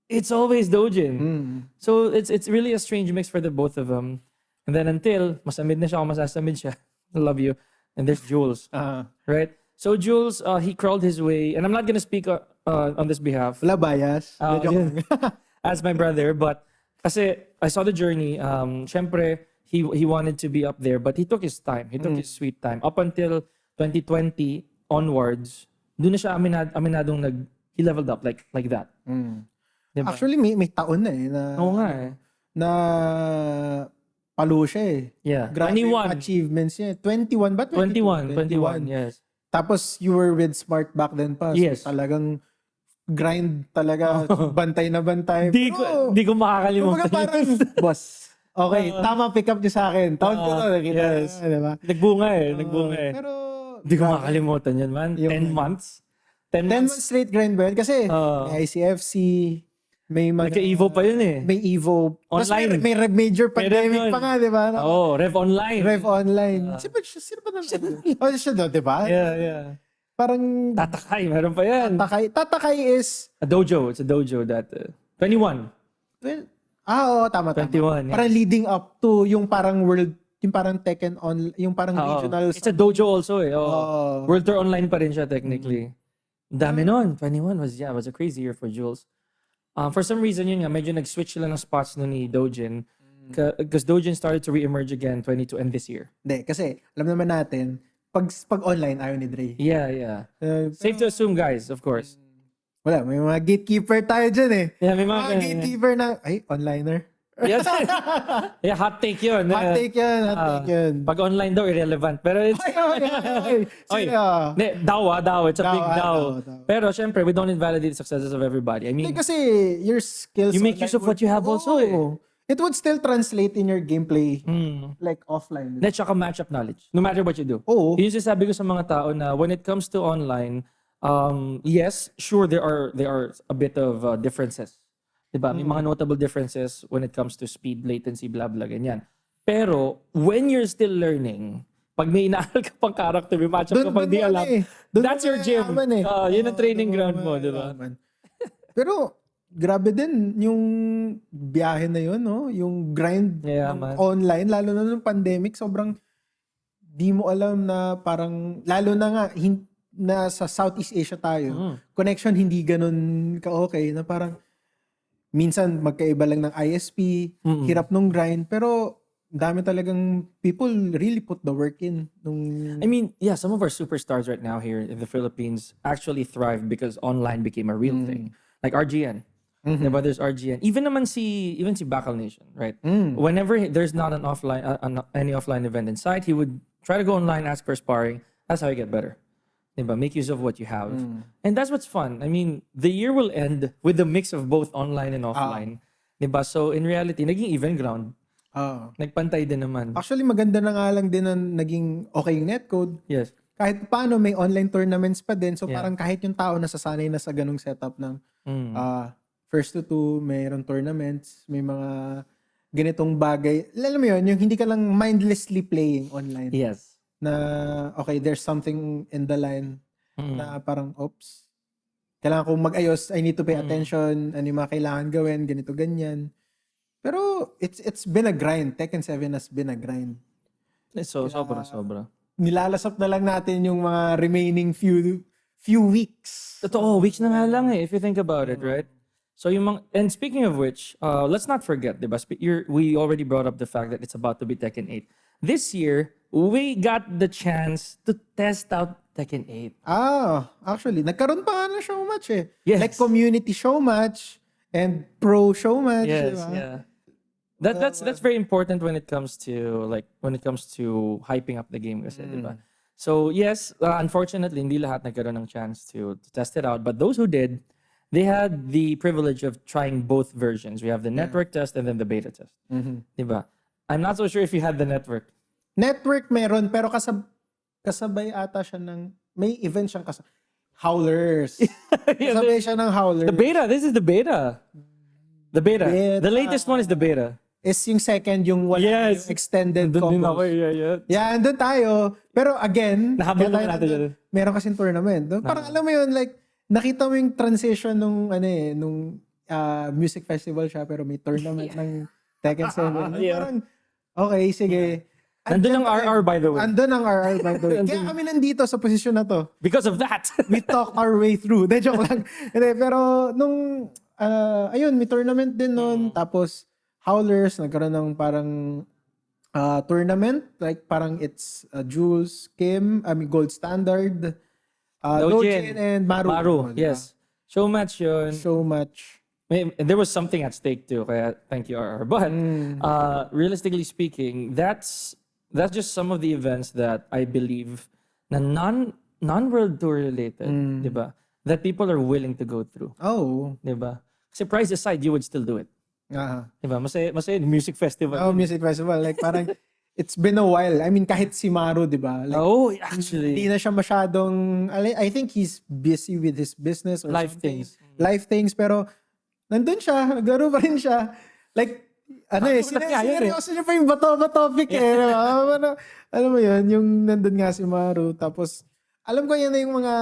it's always Dojin. So it's really a strange mix for the both of them. And then until masamid na siya o masasamid siya, I love you. And there's Jules, right? So Jules, he crawled his way, and I'm not gonna speak on this behalf. Wala bias. As my brother, but kasi I saw the journey. Syempre, he wanted to be up there, but he took his time. He took his sweet time. Up until 2020 onwards, doon na siya aminadong he leveled up like that. Diba? Actually, may taon na na Oo nga eh. na palo siya eh. Yeah. Grabe 21. yung achievements niya. 21 ba? 21, yes. Tapos you were with Smart back then pa. Yes. So talagang grind talaga. Bantay na bantay. Di ko makakalimutan. Kumbaga parang, boss, okay, tama pick up niyo sa akin. Taon ko to, nakita. Yes. Diba? Nagbunga eh. Pero, di ko makakalimutan yan, man. 10 months. 10 months straight grind ba yun? Kasi may ICFC, may mga... Nagka-Evo pa yun eh. May Evo. Online. May Rev Major pandemic pa nga, di ba? Rev Online. Rev Online. Sino ba naman? Siya doon, di ba? Yeah. Parang... Tatakay, meron pa yan. Tatakay is... A dojo. It's a dojo that... 21. Oo, tama. 21, Parang leading up to yung parang world... Yung parang Tekken on... Yung parang regional... It's a dojo also eh. World Tour Online pa rin siya technically. Dami nun. 21 was a crazy year for Jules. For some reason, yun nga, medyo nag-switch sila ng spots nun ni Dojin. Because Dojin started to re-emerge again 22 and this year. Hindi, kasi alam naman natin, pag online, ayaw ni Dre. Yeah. Safe to assume, guys, of course. Wala, may mga gatekeeper tayo dyan eh. Yeah, may mga gatekeeper na, onliner. Yes. Yeah, hot take yun. Hot take yun. Pag online daw, irrelevant. Pero it's... Daw. It's a big daw. Pero syempre, we don't invalidate the successes of everybody. I mean... Kasi your skills... You make use of what you have also eh. It would still translate in your gameplay like offline. Let's tsaka matchup knowledge. No matter what you do. Oo. Yun sasabi ko sa mga tao na when it comes to online, yes, sure, there are a bit of differences. Diba? May mga notable differences when it comes to speed, latency, blah, blah, ganyan. Pero, when you're still learning, pag may inaaral ka pang character, may matchup ka pang di alam, that's your gym. Yun ang training ground mo, diba? Pero, grabe din yung biyahe na yun, no? Yung grind online, lalo na nung pandemic, sobrang di mo alam na parang, lalo na nga, na sa Southeast Asia tayo, connection hindi ganun ka-okay, na parang, minsan magkaiba lang ng ISP, hirap nung grind, pero dami talagang people really put the work in. I mean, yeah, some of our superstars right now here in the Philippines actually thrived because online became a real thing. Like RGN. Diba, there's RGN. Even si Bakal Nation, right? Whenever there's not an offline, any offline event in sight, he would try to go online, ask for sparring. That's how you get better. Diba? Make use of what you have. And that's what's fun. I mean, the year will end with a mix of both online and offline. Diba? So in reality, naging even ground. Nagpantay din naman. Actually, maganda na nga lang din na naging okay yung netcode. Yes. Kahit paano, may online tournaments pa din. So parang kahit yung tao nasasanay na sa ganung setup ng first to two, mayroon tournaments, may mga ganitong bagay. Alam mo yun, yung hindi ka lang mindlessly playing online. Yes. Na, okay, there's something in the line na parang, oops, kailangan kong mag-ayos, I need to pay attention, ano yung mga kailangan gawin, ganito, ganyan. Pero, it's been a grind. Tekken 7 has been a grind. So, sobra. Nilalasap na lang natin yung mga remaining few weeks. Totoo, weeks na nga lang if you think about it, right? So and speaking of which, let's not forget, diba? We already brought up the fact that it's about to be Tekken 8. This year, we got the chance to test out Tekken 8. Actually, nagkaroon pa nga ng show match eh. Yes. Like community show match and pro show match. Yes, diba? yeah. That's very important when it comes to hyping up the game kasi, diba? So yes, unfortunately, hindi lahat nagkaroon ng chance to test it out. But those who did, they had the privilege of trying both versions. We have the network test and then the beta test. Diba? I'm not so sure if you had the network. Network meron, pero kasabay ata siya ng, may event siyang Howlers. Kasabay siya ng Howlers. The beta, this is the beta. The beta. The latest one is the beta. Is yung second, yung wala yung extended combos. Yeah, andun tayo. Pero again, nahabol naman natin yun. Meron kasing tournament. No? Parang alam mo yun, like, nakita mo yung transition nung music festival siya pero may tournament ng Tekken 7. Parang, okay, sige. Nandun ang RR by the way. Andun ang RR by the way. Kaya kami nandito sa posisyon na to. Because of that. We talk our way through. De, joke lang. Pero nung, ayun, may tournament din nun. Tapos, Howlers, nagkaroon ng parang tournament. Like, parang it's Jules, Kim, Gold Standard, Dojin and Maru. Yes. Show match yun. Show match. There was something at stake too, kaya thank you, RR. But realistically speaking, that's just some of the events that I believe na non-World Tour related, diba? That people are willing to go through. Oh. Diba? Kasi price aside, you would still do it. Diba? Masaya music festival. Oh, music festival. Like parang, it's been a while. I mean, kahit si Maru, diba? Like, actually. Hindi na siya masyadong, I think he's busy with his business or life something. things. Life things, pero nandun siya, naglaro pa rin siya. Like, seryoso niya pa yung bato topic eh. Alam mo yun, yung nandun nga si Maru. Tapos, alam ko yan na yung mga,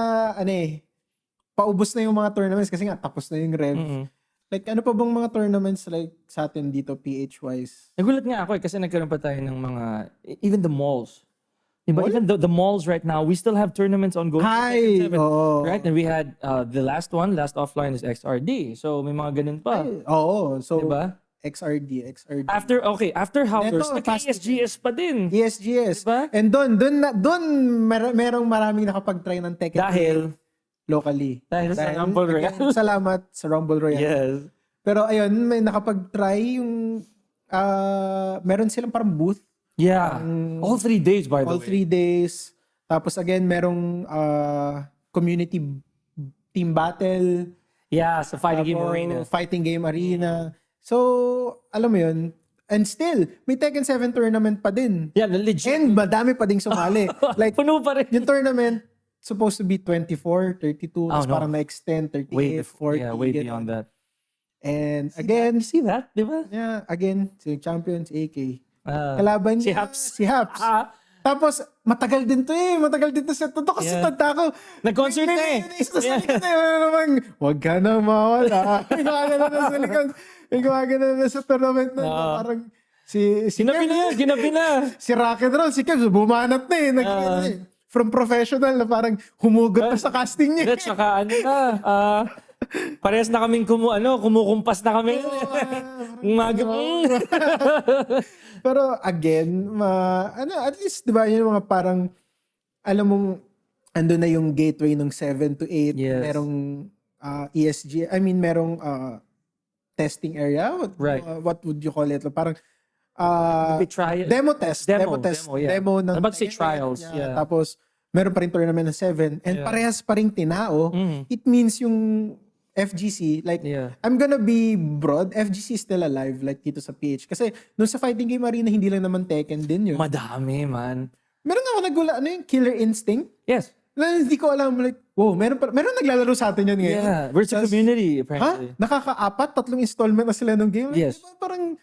paubos na yung mga tournaments kasi nga, tapos na yung Rev. Like, ano pa bang mga tournaments like sa atin dito, PH-wise? Nagulat nga ako kasi nagkaroon pa tayo ng mga, even the malls. Diba? Even the malls right now, we still have tournaments ongoing. Right? And we had the last offline is XRD. So, may mga ganun pa. So, diba? XRD. After Howlers, nag-ESGS pa din. ESGS. Diba? And doon merong maraming nakapag-try ng Tekken. Dahil locally. Sa Rumble Royale. Salamat sa Rumble Royale. Yes. Pero ayun, may nakapag-try yung meron silang parang booth. Yeah. All 3 days by the way. All 3 days. Tapos again, merong community team battle. Yeah, sa Fighting Game Arena. So, alam mo yun. And still, may Tekken 7 tournament pa din. Yeah, legit. And madami pa ding sumali. Like, puno pa rin. Yung tournament, supposed to be 24, 32, tapos parang na-extend, 38, 40. Yeah, way beyond that. And again, see that? Di ba? Yeah, again, si champion, si AK. Kalaban niya, si Haps. Tapos, matagal din to eh. Matagal din to sa to. Kasi tanda ko. Nag-concert na eh. Huwag ka na mawala. May gumagana na sa likod. May gumagana na sa tournament na. Parang, Ginabi na. Si Rocket Roll, si Kev, bumanat na eh. From professional na parang humugot na sa casting niya. At saka parehas na kaming kumukumpas na kami. Pero again, at least, di ba, yun yung mga parang, alam mong, ando na yung gateway ng 7 to 8, Yes. merong ESG, I mean, merong testing area. What would you call it? Parang, demo test. Demo, yeah. Demo ng I'm about to say Tekken, trials, yeah. Tapos, meron pa rin tournament ng 7, and parehas pa rin tinao. It means yung FGC, like, I'm gonna be broad, FGC is still alive, like dito sa PH. Kasi, nung sa fighting game arena, hindi lang naman Tekken din yun. Madami, man. Meron nga ako ano yung Killer Instinct? Yes. Na hindi ko alam, like, wow, meron naglalaro sa atin yan ngayon. Yeah, we're a community, apparently. Nakaka-4, 3 installment na sila ng game. Yes. Diba, parang,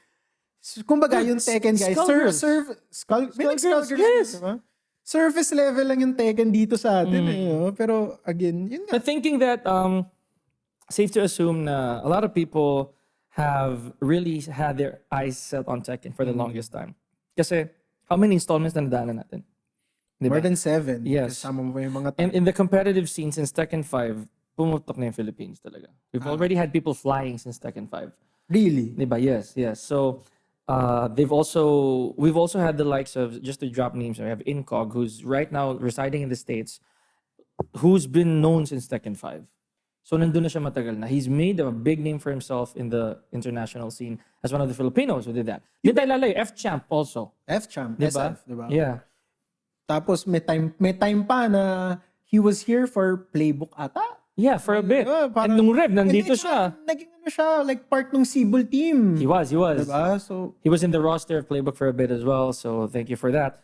kumbaga yung Tekken guys, Skullgirls, yes. Diba? Surface level lang yung Tekken dito sa atin. Pero again, yun nga. I'm thinking that, safe to assume na a lot of people have really had their eyes set on Tekken for the longest time. Kasi, how many installments na nadaanan natin? Diba? More than 7. Yes. Kasama mo pa yung mga And in the competitive scene since Tekken 5, pumutok na yung Philippines talaga. We've already had people flying since Tekken 5. Really? Diba? Yes. So, we've also had the likes of, just to drop names, we have Incog, who's right now residing in the States, who's been known since Tekken 5. So, nandun na siya matagal na. He's made a big name for himself in the international scene as one of the Filipinos who did that. Hindi tayo lalayo, F-Champ also. F-Champ, Diba? SF, diba? Yeah. Tapos may time pa na he was here for playbook ata. Yeah, for a bit. Diba? And nung Rev, nandito siya. Naging siya, like part ng Cebu team. He was. Diba? So, He was in the roster of Playbook for a bit as well, so thank you for that.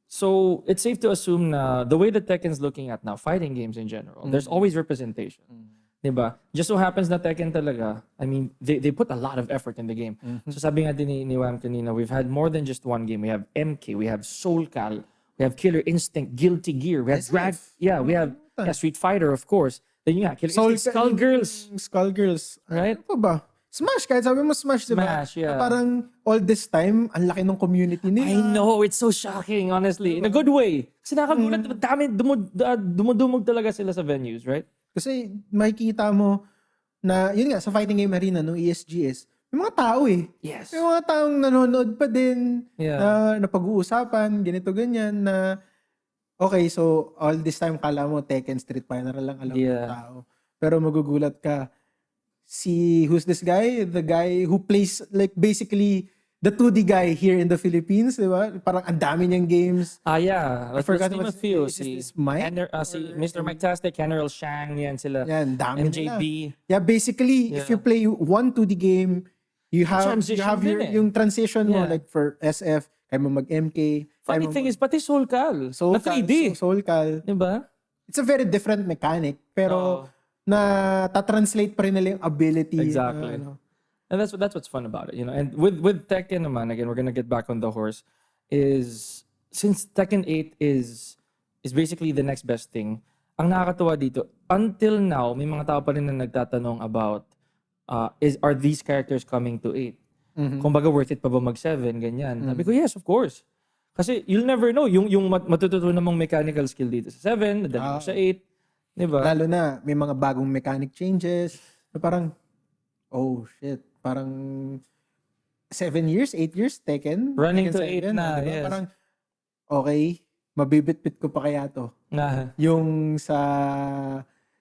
So, it's safe to assume na the way that Tekken's looking at now, fighting games in general, there's always representation. Diba? Just so happens na Tekken talaga, I mean, they put a lot of effort in the game. So sabi nga din ni Wam kanina, we've had more than just one game. We have MK, we have Soul Cal, we have Killer Instinct, Guilty Gear, we have we have Street Fighter, of course. Then yeah, Killer Instinct, Skullgirls. Right? Ano pa ba? Smash, kahit sabi mo Smash, diba? Smash, yeah. Parang all this time, ang laki ng community nila. I know, it's so shocking, honestly. In a good way. Kasi nakagulat, dami, dumudumog talaga sila sa venues, right? Kasi makikita mo na, yun nga, sa fighting game arena, no, ESGS, may mga tao eh. Yes. May mga taong nanonood pa din, Yeah. na pag-uusapan, ganito, ganyan, na, okay, so, all this time, kala mo, Tekken Street Fighter lang alam ng tao. Pero magugulat ka, who's this guy? The guy who plays, like, basically, the 2D guy here in the Philippines, di ba? Parang ang dami niyang games. Yeah. I forgot what what's si Mike? Si Mr. Mike Tastic, General Shang, yan sila. Yan, dami MJB. nila. Yeah, basically, if you play one 2D game, you have yung transition mo, like for SF, kaya mo mag-MK. Funny thing is, pati Soul Cal. Na 3D. Soul Cal. Diba? It's a very different mechanic, pero na ta-translate pa rin nila yung ability. Exactly. And that's what's fun about it, you know. And with Tekken naman, again, we're gonna get back on the horse, is since Tekken 8 is basically the next best thing, ang nakakatuwa dito, until now, may mga tao pa rin na nagtatanong about, are these characters coming to 8? Kumbaga, worth it pa ba mag-7? Ganyan. Sabi ko, yes, of course. Kasi you'll never know, yung matututunan mong mechanical skill dito sa 7, nadali mo sa 8, diba? Lalo na, may mga bagong mechanic changes, na parang, oh shit, parang 7 years, 8 years, Tekken. Running Tekken to 8 7, na, diba? yes. Parang, okay, mabibit-bit ko pa kaya to. Yung sa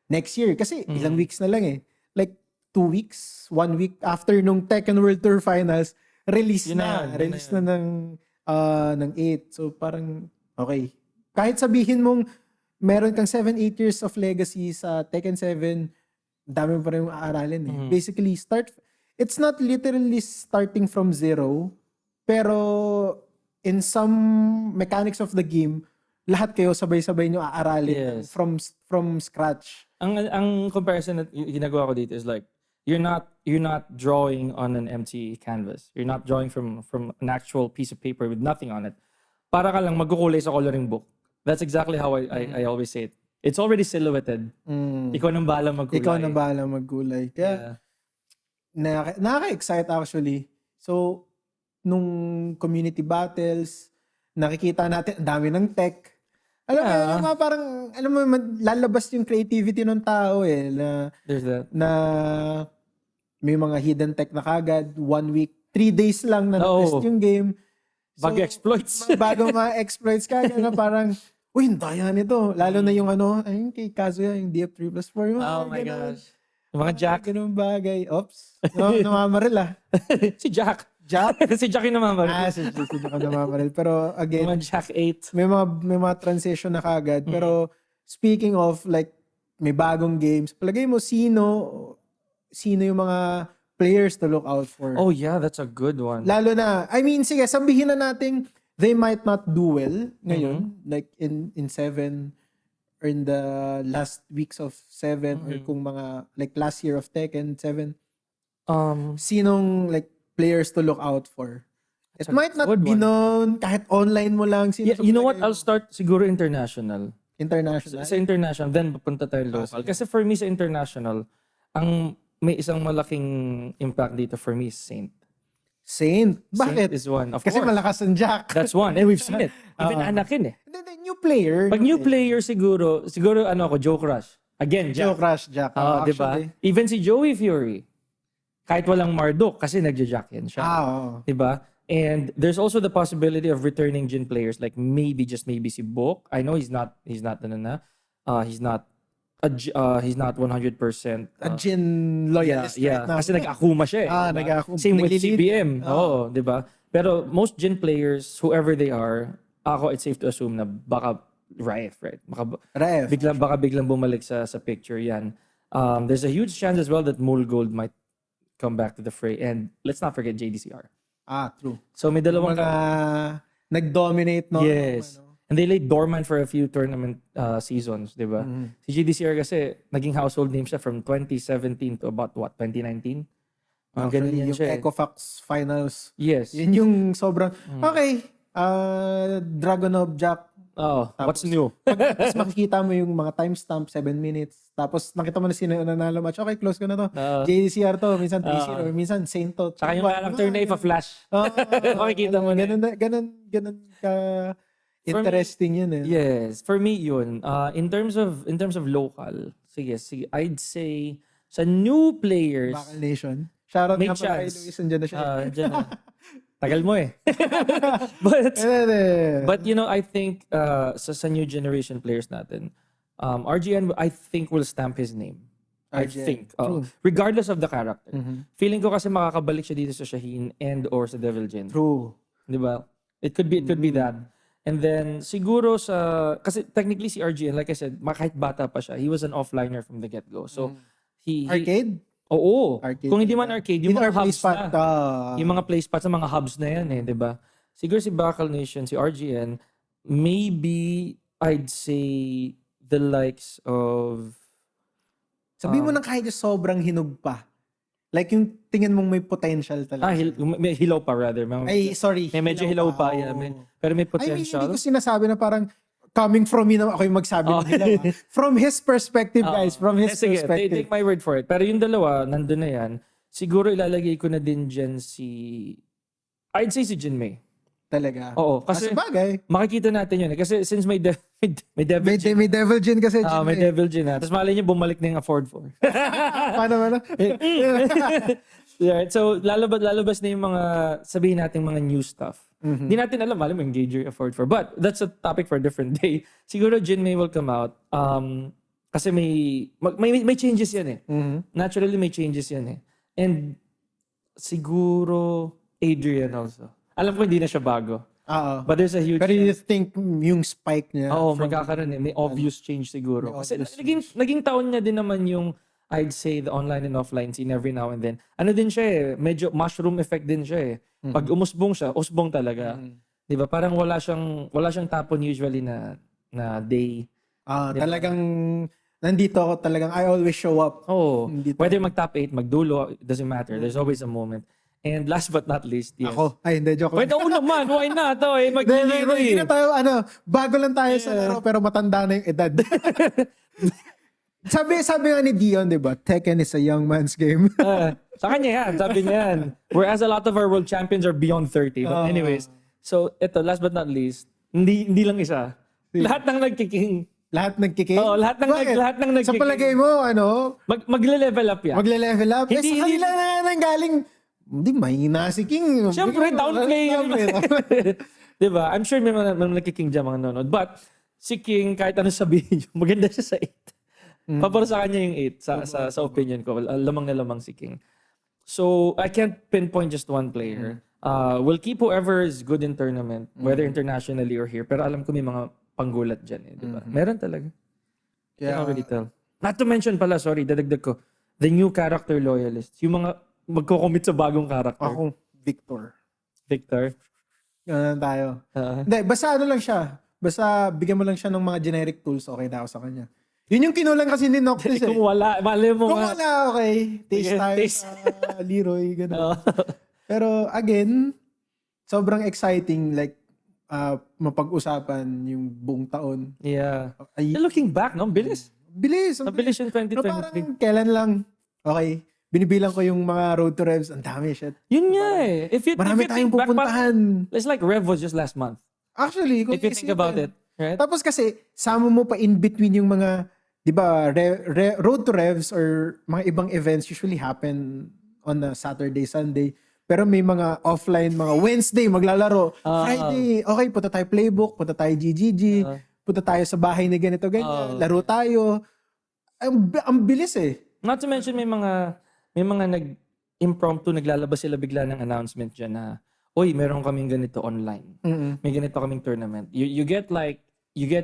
next year. Kasi ilang weeks na lang eh. Like, 2 weeks, 1 week after nung Tekken World Tour Finals, release na ng 8. So, parang, okay. Kahit sabihin mong, meron kang 7-8 years of legacy sa Tekken 7, dami mo pa rin aaralin eh. Basically, it's not literally starting from zero, pero in some mechanics of the game, lahat kayo sabay-sabay nyo aaralin from scratch. Ang comparison na ginagawa ko dito is like, you're not drawing on an empty canvas. You're not drawing from an actual piece of paper with nothing on it. Para ka lang magkukulay sa coloring book. That's exactly how I always say it. It's already silhouetted. Ikaw nang bahala magkulay. Kaya, nakaka-excite actually. So, nung community battles, nakikita natin, ang dami ng tech. Alam mo, parang, lalabas yung creativity ng tao eh. There's that. Na may mga hidden tech na kagad, 1 week 3 days lang na na-test yung game. Bug exploits. Bagong mga exploits na parang, uy, ang daya nito. Lalo na yung ayun kay Kazuya, yung DF3+4. Oh my gosh. Yung mga Jack. Ganun bagay. Oops. Namamaril Si Jack. Jack? Si Jack yung namamaril. Si Jack yung namamaril. Pero again, Mga Jack 8. may mga transition na kagad. Pero speaking of like, may bagong games, palagay mo sino yung mga players to look out for? Oh yeah, that's a good one. Lalo na, I mean, sige, sabihin na natin, they might not do well ngayon, like in 7 or in the last weeks of 7 or kung mga, like last year of Tekken 7. Sinong like players to look out for? It might not be known, kahit online mo lang. Yeah, you know what? I'll start siguro international. International? Sa international, then papunta tayo local. Kasi for me sa international, ang may isang malaking impact dito for me is Saint. Saint? Bakit? Saint is one. Of Kasi course. malakas ang Jack. That's one. And we've seen it. Even Anakin eh. The new player. Pag new player siguro Joe Crush. Again, Jack. Joe Crush, Jack. Di ba? Even si Joey Fury. Kahit walang Marduk kasi nagja-Jack yan siya. Di ba? And there's also the possibility of returning Jin players like maybe just maybe si Bok. I know he's not he's not 100% a Jin loyalist. Yeah. Right now. Kasi nag-akuma siya eh. Diba? Nag-akuma. Same with Naglilid. CBM. Oo, di ba? Pero most Jin players, whoever they are, it's safe to assume na baka Rife, right? Rev. Baka biglang bumalik sa picture yan. There's a huge chance as well that Mulgold might come back to the fray. And let's not forget JDCR. True. So may dalawang nag-dominate, no? Yes. And they laid dormant for a few tournament seasons, di ba? Si JDCR kasi naging household name siya from 2017 to about 2019? Ganun yan yung siya. Ecofax Finals. Yes. Yun yung sobrang, okay, Dragonov, Jack. What's new? Tapos makikita mo yung mga timestamp, 7 minutes. Tapos nakita mo na sino yung nanalo match. Okay, close ko na to. JDCR to, minsan 3-0, minsan Saint to. Saka yung character na ipa-flash. Makikita mo na. Ganun ka interesting yun eh. Yes. For me yun. In terms of local, sige, I'd say sa new players. Bakal Nation. Shoutout may nga pala kay chance. Luis, andyan na siya. Dyan na. Tagal mo eh. but you know, I think sa new generation players natin, RGN I think will stamp his name. I think. Regardless of the character. Feeling ko kasi makakabalik siya dito sa Shaheen and or sa Devil Jin. True. Di ba? It could be that. And then siguro kasi technically si RGN, like I said, kahit bata pa siya, he was an offliner from the get-go. So he Arcade? Oo. Arcade Kung hindi man arcade, yung mga hubs spot, na. Yung mga play spots sa mga hubs na yan eh, di ba? Siguro si Bakal Nation, si RGN, maybe I'd say the likes of... Sabi mo na kahit yung sobrang hinog pa. Like yung tingin mong may potential talaga. May hilaw pa rather. Sorry. May medyo hilaw pa. Yeah, pero may potential. Hindi ko sinasabi na parang coming from me na ako yung magsabi ng hilaw. From his perspective, guys. From his perspective. Take my word for it. Pero yung dalawa, nandun na yan. Siguro ilalagay ko na din dyan I'd say si Jinmei. Talaga? Oo. Kasi bagay. Makikita natin yun. Kasi since may Devil Jin. May Devil Jin kasi. May Devil Jin na. Tapos malay niyo bumalik na yung Afford 4. Paano? Yeah, so lalabas na yung mga sabihin natin mga new stuff. Hindi natin alam mo engager Afford 4. But that's a topic for a different day. Siguro Jinmei will come out. Kasi may changes yan eh. Naturally may changes yan eh. And siguro Adrian also. Alam ko hindi na siya bago. But there's a huge... Pero you think yung spike niya? Magkakaroon eh. May obvious change siguro. Kasi naging taon niya din naman yung I'd say the online and offline scene every now and then. Ano din siya eh, medyo mushroom effect din siya eh. Pag umusbong siya, usbong talaga. 'Di ba? Parang wala siyang tapon usually na day. Talagang nandito ako talagang I always show up. Whether mag-top 8, magdulo, it doesn't matter. There's always a moment. And last but not least, yes. Ako? Hindi, joke lang. Wait, naman. Why not? Magliliro Hindi na tayo, bago lang tayo sa laro pero matanda na yung edad. Sabi nga ni Dion, di ba? Tekken is a young man's game. Sa kanya yan, sabi niya yan. Whereas a lot of our world champions are beyond 30. But anyways, so ito, last but not least, hindi lang isa. Lahat ng nagkiking. Lahat nagkiking? Oo, lahat ng nagkiking. Sa palagay mo, magle-level up yan. Magle-level up? Hindi, sa kanila na galing Hindi, mahina si King. Siyempre, downplay yun. Diba? I'm sure may mga nagki-King dyan mga nanonood. But, si King, kahit ano sabihin nyo, maganda siya sa 8. Para sa kanya yung 8, sa opinion ko. Lamang na lamang si King. So, I can't pinpoint just one player. We'll keep whoever is good in tournament, whether internationally or here. Pero alam ko may mga panggulat dyan eh, diba? Meron talaga. Can't really tell. Not to mention pala, sorry, dadagdag ko, the new character loyalists. Yung mga magko-commit sa bagong character. Ako, Victor. Ganun tayo. Hindi, basta ano lang siya. Basta bigyan mo lang siya ng mga generic tools, okay na ako sa kanya. Yun yung kinulang kasi ni Noctis eh. Kung wala, mali mo Kung nga. wala, okay. Taste tayo sa Leroy, gano'n. Pero again, sobrang exciting, like, mapag-usapan yung buong taon. Yeah. Looking back, no? Bilis. Bilis. Bilis yung 2023. Pero parang kailan lang, okay, binibilang ko yung mga road to revs. Ang dami, shit. Yun nga eh. Marami tayong pupuntahan. It's like Rev was just last month. Actually, kung if you think about it. Right? Tapos kasi, sama mo pa in between yung mga, di ba, road to revs or mga ibang events usually happen on a Saturday, Sunday. Pero may mga offline, mga Wednesday, maglalaro. Friday, okay, punta tayo playbook, punta tayo GGG, punta tayo sa bahay na ganito, ganyan. Laro tayo. Ang bilis eh. Not to mention, may mga nag-impromptu, naglalabas sila bigla ng announcement dyan na, oy, meron kaming ganito online. May ganito kaming tournament. You get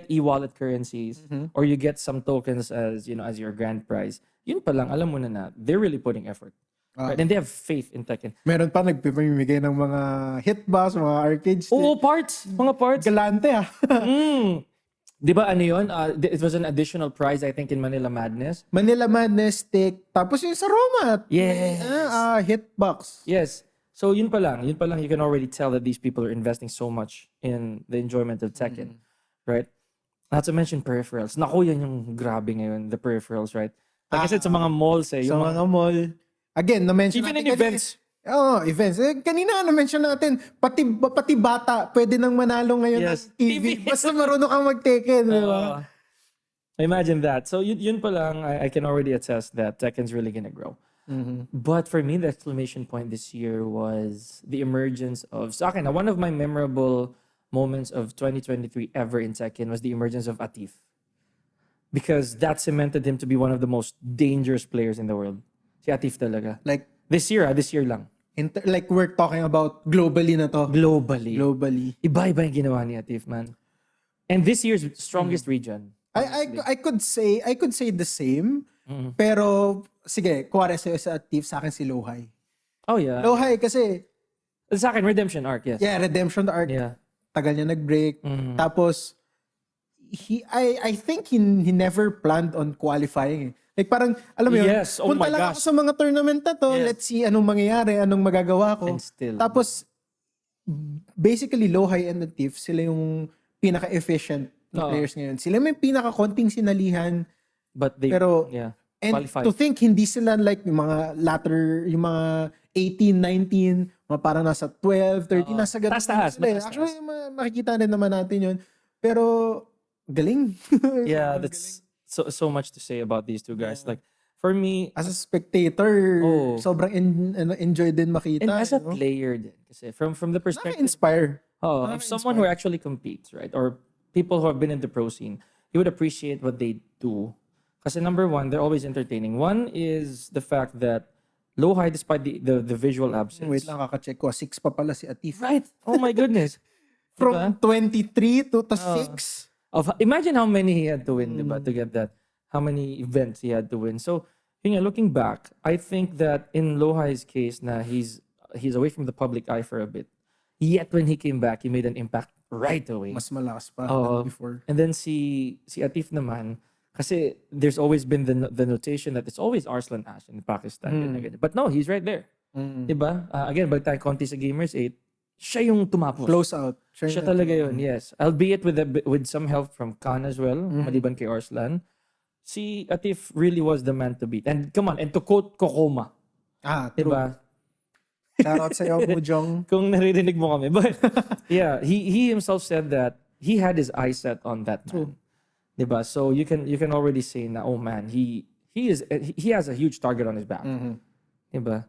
e-wallet currencies or you get some tokens as your grand prize. Yun pa lang, alam mo na they're really putting effort. Right? And they have faith in Tekken. Meron pa nagpipamimigay ng mga hitbox, mga arcade stick. Oo, mga parts. Galante ah. Di ba ano yun? It was an additional prize, I think, in Manila Madness. Manila Madness stick. Tapos yung sa Roma. Yes. Hitbox. Yes. So yun pa lang, you can already tell that these people are investing so much in the enjoyment of Tekken. Right? Not to mention peripherals. Naku, yan yung grabe ngayon, the peripherals, right? Like I said, sa mga malls eh. Sa mga mall. Again, na-mention even natin. in events. Events. Kanina na-mention natin, pati bata, pwede nang manalo ngayon ng TV. Basta marunong kang mag-Tekken. Diba? Imagine that. So yun pa lang, I can already attest that Tekken's really gonna grow. But for me, the exclamation point this year was the emergence of, sa akin, one of my memorable moments of 2023 ever in Tekken was the emergence of Atif. Because that cemented him to be one of the most dangerous players in the world. Si Atif talaga. Like, this year lang. Like we're talking about globally na to. Globally. Iba-iba yung ginawa ni Atif, man. And this year's strongest region. I could say the same. Pero, sige, kuwari sa Atif, sa akin si Lohay. Oh, yeah. Lohay kasi... Sa akin, Redemption Arc, yes. Yeah, Redemption Arc. Yeah. Tagal niya nag-break. Tapos, I think he never planned on qualifying. Like parang, alam mo yun, punta lang ako sa mga tournament na to, let's see anong mangyayari, anong magagawa ko. And still. Tapos, basically, Lohay and Atif, sila yung pinaka-efficient players ngayon. Sila may pinaka-konting sinalihan. But they, and qualified. To think, hindi sila like yung mga latter, yung mga 18, 19, mga parang nasa 12, 13, nasa ganun. Actually, makikita rin naman natin yun. Pero, galing. Yeah, that's so much to say about these two guys. Like, for me, as a spectator, sobrang enjoy din makita. And as a player din. Kasi from the perspective... Inspire. Of someone who actually competes, right? Or people who have been in the pro scene, you would appreciate what they do. Kasi number one, they're always entertaining. One is the fact that Lohay, despite the visual absence... Wait lang, kaka-check ko. 6 pa pala si Atif. Right. Oh my goodness. From 23 to 6. Imagine how many he had to win, diba, to get that. How many events he had to win. So, looking back, I think that in Lohai's case, na he's away from the public eye for a bit. Yet when he came back, he made an impact right away. Mas malakas pa than before. And then si Atif naman, kasi there's always been the notation that it's always Arslan Ash in Pakistan. But no, he's right there. Diba? Again, balik tayo konti sa Gamers8, siya yung tumapos. Close out. Siya talaga yun, yes. Albeit with some help from Khan as well, maliban kay Arslan. Si Atif really was the man to beat. And come on, and to quote Kokoma. Diba? Shoutout sa'yo, Mujong. Kung naririnig mo kami. But yeah, he himself said that he had his eyes set on that man. Diba? So you can already say na, oh man, he has a huge target on his back. Diba?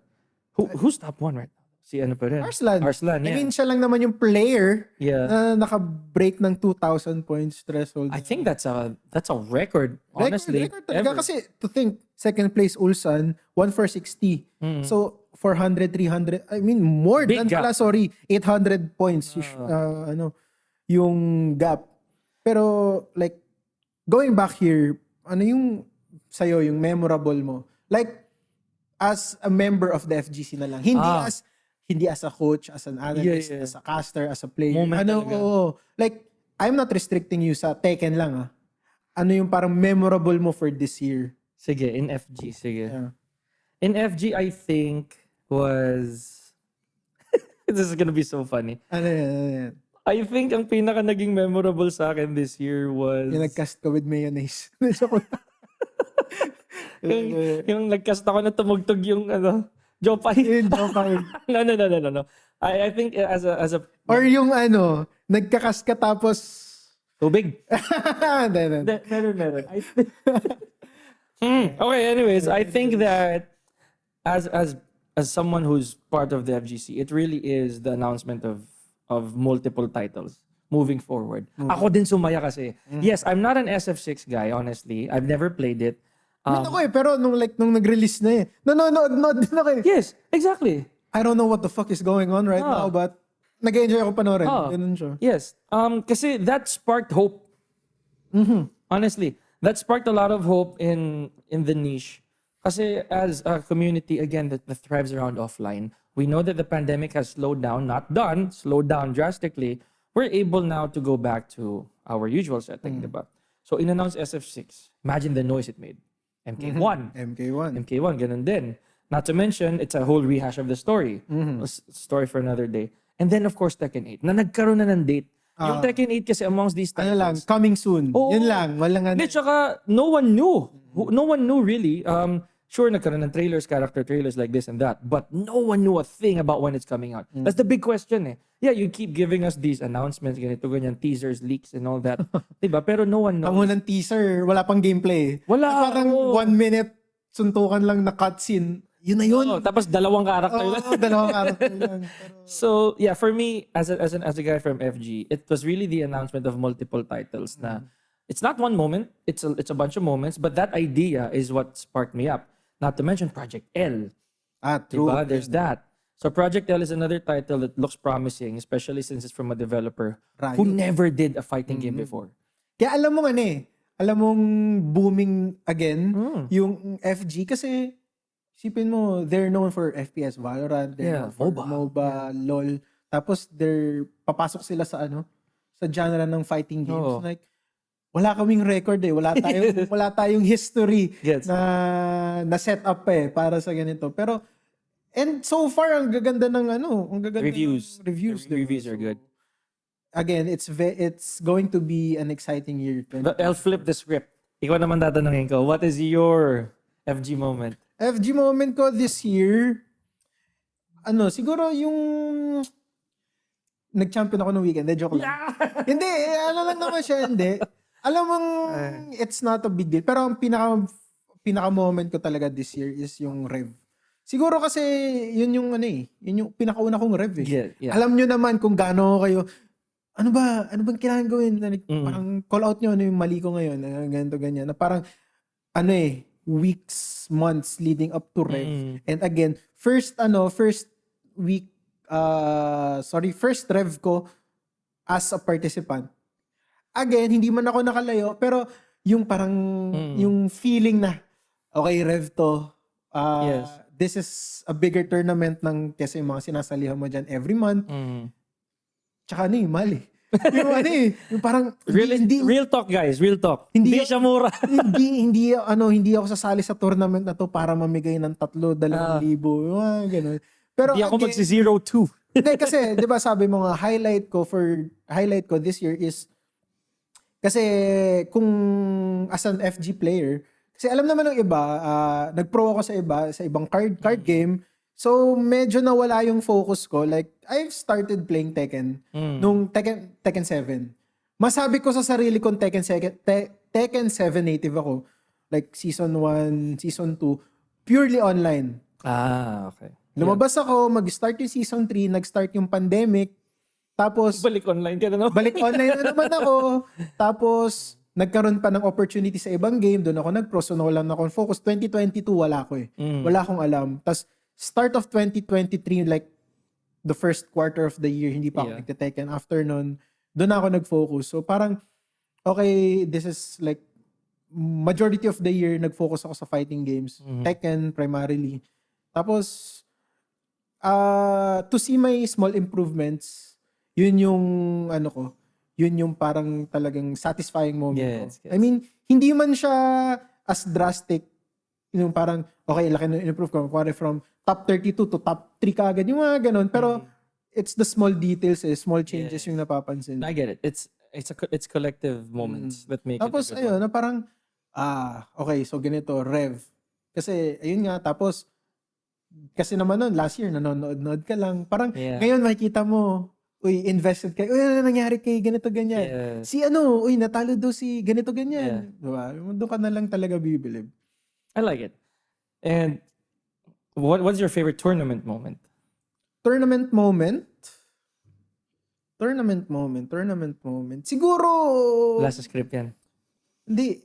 Who's top 1 right now? Si ano pa rin? Arslan. Arslan, I yeah. mean, siya lang naman yung player Yeah. na naka-break ng 2,000 points threshold. I think that's a record, honestly. Record talaga. ever. Kasi to think, second place Ulsan, 1,460. So, 400, 300, I mean, more Big than gap. pala, sorry, 800 points yung gap. Pero, like, going back here, ano yung sa'yo, yung memorable mo? Like, as a member of the FGC na lang. Hindi as a coach, as an analyst, Yeah. as a caster, as a player. Moment talaga. Like, I'm not restricting you sa Tekken lang Ano yung parang memorable mo for this year? Sige, in FG, sige. Yeah. In FG, I think was... This is gonna be so funny. Ano yan? I think ang pinaka naging memorable sa akin this year was... Yung nag-cast ka with mayonnaise. yung nag-cast ako na tumugtog yung Jopay. No. I think as a Or yung nagka-cast ka tapos... tubig. Meron. I think... Okay, anyways, I think that as someone who's part of the FGC, it really is the announcement of multiple titles moving forward. Ako din sumaya kasi. Yes, I'm not an SF6 guy, honestly. I've never played it. Ako pero nung nag-release na nanonood din ako Yes, exactly. I don't know what the fuck is going on right now, but nag-enjoy ako panoorin. Ganun siya. Yes. Kasi that sparked hope. Honestly, that sparked a lot of hope in the niche. Kasi as a community, again, that thrives around offline, we know that the pandemic has slowed down, slowed down drastically. We're able now to go back to our usual setting, diba? So, in-announce SF6. Imagine the noise it made. MK1. MK1, ganun din. Not to mention, it's a whole rehash of the story. A story for another day. And then, of course, Tekken 8. Na nagkaroon na ng date. Yung Tekken 8 kasi amongst these titles. Coming soon. Oo. Yun lang. Walang Hindi, tsaka no one knew. No one knew really. Sure, nagkaroon ng trailers, character trailers like this and that. But no one knew a thing about when it's coming out. That's the big question Yeah, you keep giving us these announcements, ganito, ganyan, teasers, leaks, and all that. Diba? Pero no one knows. Ang unang teaser, wala pang gameplay. Wala. Parang 1 minute suntukan lang na cutscene. Yun na yun. Tapos dalawang character lang. Dalawang character lang. So, yeah, for me, as a guy from FG, it was really the announcement of multiple titles na it's not one moment, it's a bunch of moments, but that idea is what sparked me up. Not to mention Project L. True. Diba? There's that. So Project L is another title that looks promising, especially since it's from a developer who never did a fighting game before. Kaya alam mo alam mong booming again yung FG kasi isipin mo, they're known for FPS, Valorant, they're known for MOBA, LOL. Tapos papasok sila sa sa genre ng fighting games. Like, wala kaming record wala tayong history na set up para sa ganito. Pero and so far ang gaganda ng ang gaganda reviews. Ng reviews. Reviews are good. Again, it's going to be an exciting year. But I'll flip the script. Ikaw naman tatanungin ko, what is your FG moment? FG moment ko this year, siguro yung nag-champion ako ng weekend. Joke lang. Hindi, lang naman siya, hindi. Alam mong, it's not a big deal. Pero ang pinaka-moment ko talaga this year is yung Rev. Siguro kasi, yun yung pinakauna kong Rev Yeah. Alam nyo naman kung gaano kayo, ano bang kailangan gawin? Parang call out nyo, yung mali ko ngayon, ganito, ganyan. Na parang, weeks, months leading up to Rev. And again, first Rev ko as a participant. Again, hindi man ako nakalayo, pero yung parang, yung feeling na, okay, Rev to. Yes. This is a bigger tournament kasi yung mga sinasalihan mo dyan every month. Tsaka yung mali. Yung parang real talk guys, real talk. Hindi siya mura. hindi ako sasali sa tournament na to para mamigay ng 3,000, 2,000, ganun. Pero hindi ako magsi-0-2. Hindi kasi, 'di ba, sabi mo nga highlight ko this year is kasi kung as an FG player, kasi alam naman ng iba, nag-pro ako sa ibang card game. So, medyo nawala yung focus ko. Like, I've started playing Tekken nung Tekken 7. Masabi ko sa sarili kong Tekken 7 native ako. Like, Season 1, Season 2, purely online. Okay. Lumabas ako, mag-start yung season 3, nag-start yung pandemic. Tapos, Balik online ka na naman. balik online na naman ako. Tapos, nagkaroon pa ng opportunity sa ibang game. Doon ako nag-pro. So, wala na akong focus. 2022, wala ko eh. Wala akong alam. Tapos, start of 2023, like, the first quarter of the year, hindi pa ako nagte-Tekken. After nun, doon ako nag-focus. So, parang, okay, this is like, majority of the year, nag-focus ako sa fighting games. Tekken, primarily. Tapos, to see my small improvements, yun yung ano ko, yun yung parang talagang satisfying moment ko. I mean, hindi man siya as drastic, yung parang, okay, laki na improve ko, from top 32 to top 3 kaagad, yung mga ganun. Pero, it's the small details, small changes yung napapansin. I get it. It's collective moments that make tapos, it. Tapos, ayun, na parang, okay, so ganito, Rev. Kasi, ayun nga, tapos, kasi naman nun, last year, nanonood ka lang. Parang, ngayon makikita mo, uy, invested kayo. Uy, ano nangyari kay ganito, ganyan. Si ano, uy, natalo daw si ganito, ganyan. Diba? Doon ka na lang talaga bibilib. I like it. And, what's your favorite tournament moment? Tournament moment? Siguro, Last script yan. hindi.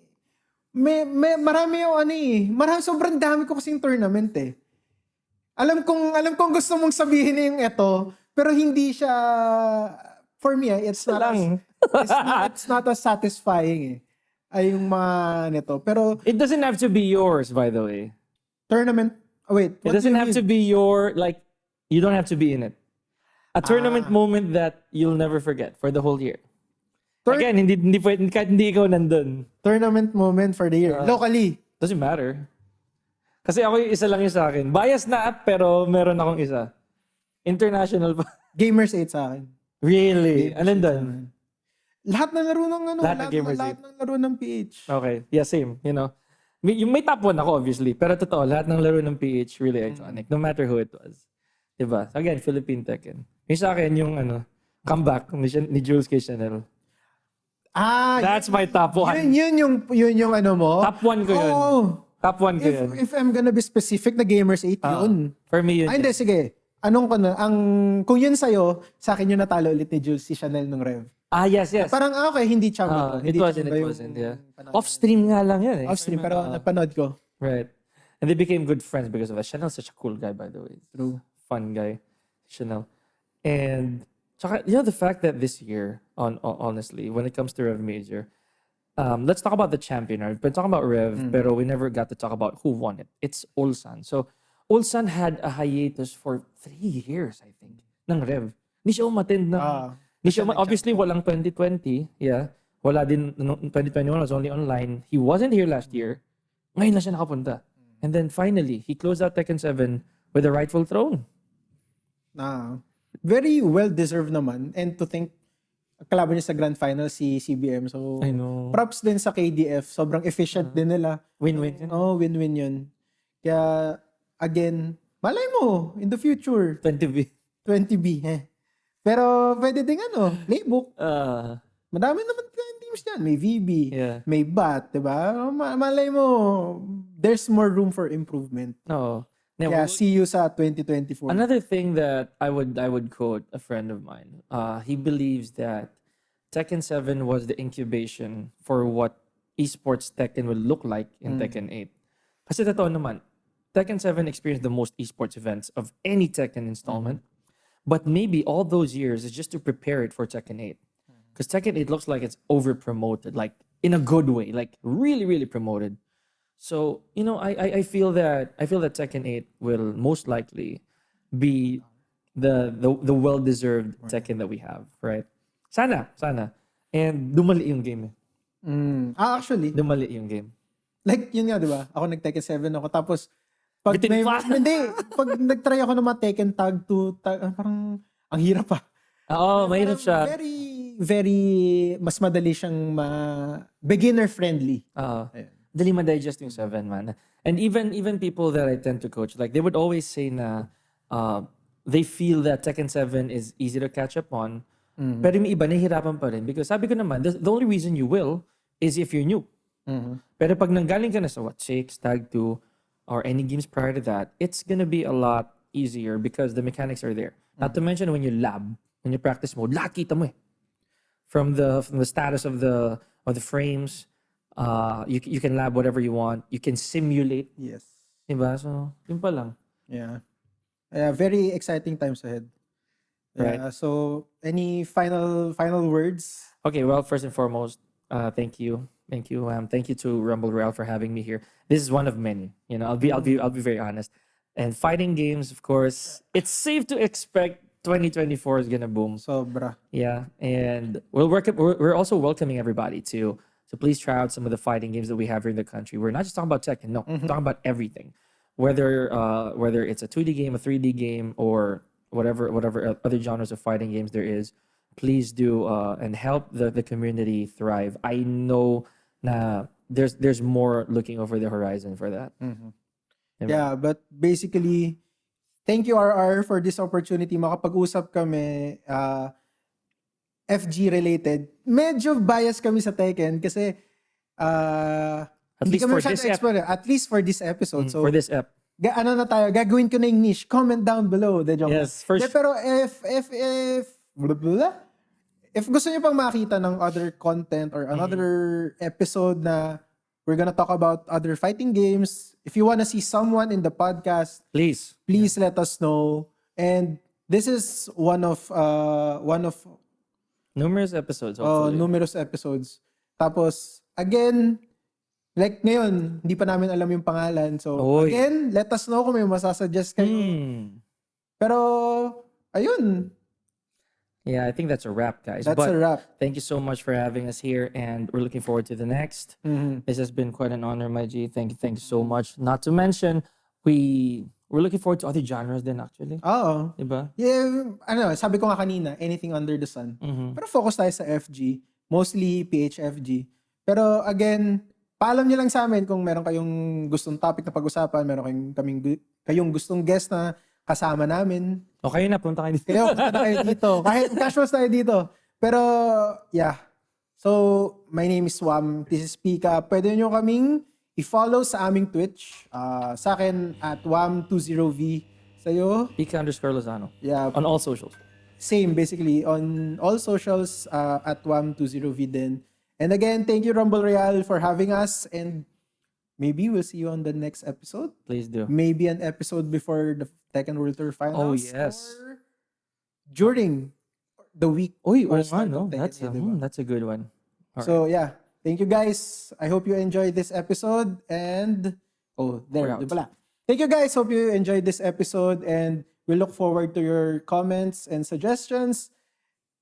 Marami yung ano eh. Sobrang dami ko kasing tournament eh. Alam kong gusto mong sabihin yung ito, pero hindi siya, for me, it's not as satisfying eh. Ay yung mga nito. Pero, it doesn't have to be yours, by the way. tournament, wait. It doesn't have to be your, like, you don't have to be in it. A tournament moment that you'll never forget for the whole year. Again, hindi pwede, kahit hindi ikaw nandun. Tournament moment for the year. Locally. Doesn't matter. Kasi ako yung isa lang yung sa akin. Bias na app, pero meron akong isa. International pa. Gamers8 sa akin. Really? Alin doon? Lahat ng laro ng ano, Lahat ng Gamers8. lahat ng laro ng PH. Okay. Yeah, same. You know. May top 1 ako, obviously. Pero totoo, lahat ng laro ng PH really iconic. No matter who it was. Diba? Again, Philippine Tekken. Yung sa akin, yung comeback ni Jules K. Chanel. That's my top 1. Yun yung ano mo? Top 1 ko yun. Oh. Top 1 ko yun. If I'm gonna be specific, na Gamers8 yun. For me yun. Ay, hindi, sige. Anong ko na? Kung yun sa'yo, sa akin yung natalo ulit ni Jules, si Chanel nung Rev. Yes. Parang, okay, hindi champion. It wasn't, yeah. Off-stream nga lang yan eh. Off-stream, pero napanood ko. Right. And they became good friends because of that. Chanel's such a cool guy, by the way. True. Fun guy. Chanel. And, the fact that this year, honestly, when it comes to Rev Major, let's talk about the champion. We've been talking about Rev, pero we never got to talk about who won it. It's Ulsan. So, Ulsan had a hiatus for 3 years, I think, ng Rev. Hindi siya umattend ng... obviously, walang 2020. Yeah. Wala din, 2021 was only online. He wasn't here last year. Ngayon lang siya nakapunta. And then finally, he closed out Tekken 7 with a rightful throne. Very well-deserved naman. And to think, kalaban niya sa grand final si CBM. So, I know. props din sa KDF. Sobrang efficient din nila. Win-win. Win-win yun. Kaya, again, malay mo, in the future, 20B. 20B. Pero, pwede din playbook. Madami naman teams yan. May VB, may BAT, diba? Malay mo, there's more room for improvement. No. Kaya, see you sa 2024. Another thing that I would quote a friend of mine. He believes that Tekken 7 was the incubation for what esports Tekken will look like in Tekken 8. Kasi totoo naman, Tekken 7 experienced the most esports events of any Tekken installment. But maybe all those years is just to prepare it for Tekken 8. Because Tekken 8 looks like it's over-promoted, like in a good way, like really, really promoted. So, I feel that Tekken 8 will most likely be the well-deserved Tekken that we have, right? Sana. And dumali yung game. Actually. Dumali yung game. Like, yun nga, di ba? Ako nag-Tekken 7 ako. Tapos, pag nag-try ako ng mga Tekken Tag 2, parang, ang hirap pa. Oo, mahirap siya. Very, very, mas madali siyang beginner-friendly. Dali ma-digest yung 7, man. And even people that I tend to coach, like, they would always say na, they feel that Tekken 7 is easy to catch up on, pero may iba, nahihirapan pa rin. Because sabi ko naman, the only reason you will is if you're new. Pero pag nanggaling ka na sa 6, Tag 2, or any games prior to that, it's gonna be a lot easier because the mechanics are there. Not to mention when you practice mode, lahat kita mo eh. From the status of the frames, you can lab whatever you want. You can simulate. Yes. Diba? So, yun pa lang. Yeah. Very exciting times ahead. Yeah. Right. So, any final words? Okay, well, first and foremost, thank you. Thank you. Thank you to Rumble Royale for having me here. This is one of many. You know, I'll be very honest. And fighting games, of course, it's safe to expect 2024 is gonna boom. Sobra. Yeah, and we're also welcoming everybody to please try out some of the fighting games that we have here in the country. We're not just talking about Tekken, no, we're talking about everything. Whether it's a 2D game, a 3D game, or whatever other genres of fighting games there is, please do and help the community thrive. I know na there's more looking over the horizon for that. Diba? Yeah, but basically, thank you RR for this opportunity. Makapag-usap kami FG related. Medyo bias kami sa Tekken kasi At hindi least kami for masyado this ep. expert. At least for this episode. So, For this app. ano na tayo, gagawin ko na yung niche. Comment down below. Yes, for De, pero if gusto niyo pang makita ng other content or another episode na we're gonna talk about other fighting games, if you wanna see someone in the podcast, Please. let us know. And this is one of Numerous episodes, hopefully. numerous episodes. Tapos, again, like ngayon, hindi pa namin alam yung pangalan. So, Oy. again, let us know kung may masasuggest kayo. Pero, ayun. Yeah, I think that's a wrap, guys. That's But a wrap. thank you so much for having us here, and we're looking forward to the next. This has been quite an honor, my G. Thank you so much. Not to mention, we're looking forward to other genres then, actually. Oo. Diba? Yeah, sabi ko nga kanina, anything under the sun. Pero focus tayo sa FG. Mostly PHFG. Pero again, paalam nyo lang sa amin kung meron kayong gustong topic na pag-usapan, meron kayong gustong guest na kasama namin. O kayo na, punta kayo dito. Punta na kayo dito. Kahit casuals tayo dito. Pero, yeah. So, my name is Wam. This is Pica. Pwede nyo kaming i-follow sa aming Twitch. Sa akin, at Wam20V. Sa'yo? Pica_Lozano. Yeah. On all socials. Same, basically. On all socials, at Wam20V din. And again, thank you, Rumble Royale, for having us. And maybe we'll see you on the next episode. Please do. Maybe an episode before the Tekken World Tour Finals. Oh, yes. Or during the week. Oy, or oh, start no. of Tekken, That's a good one. All right. So, yeah. Thank you, guys. I hope you enjoyed this episode. And, We're out. di pala. Thank you, guys. Hope you enjoyed this episode. And we look forward to your comments and suggestions.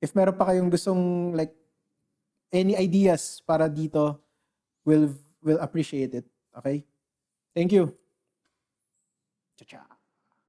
If meron pa kayong gustong, like, any ideas para dito, we'll appreciate it. Okay? Thank you. Ciao.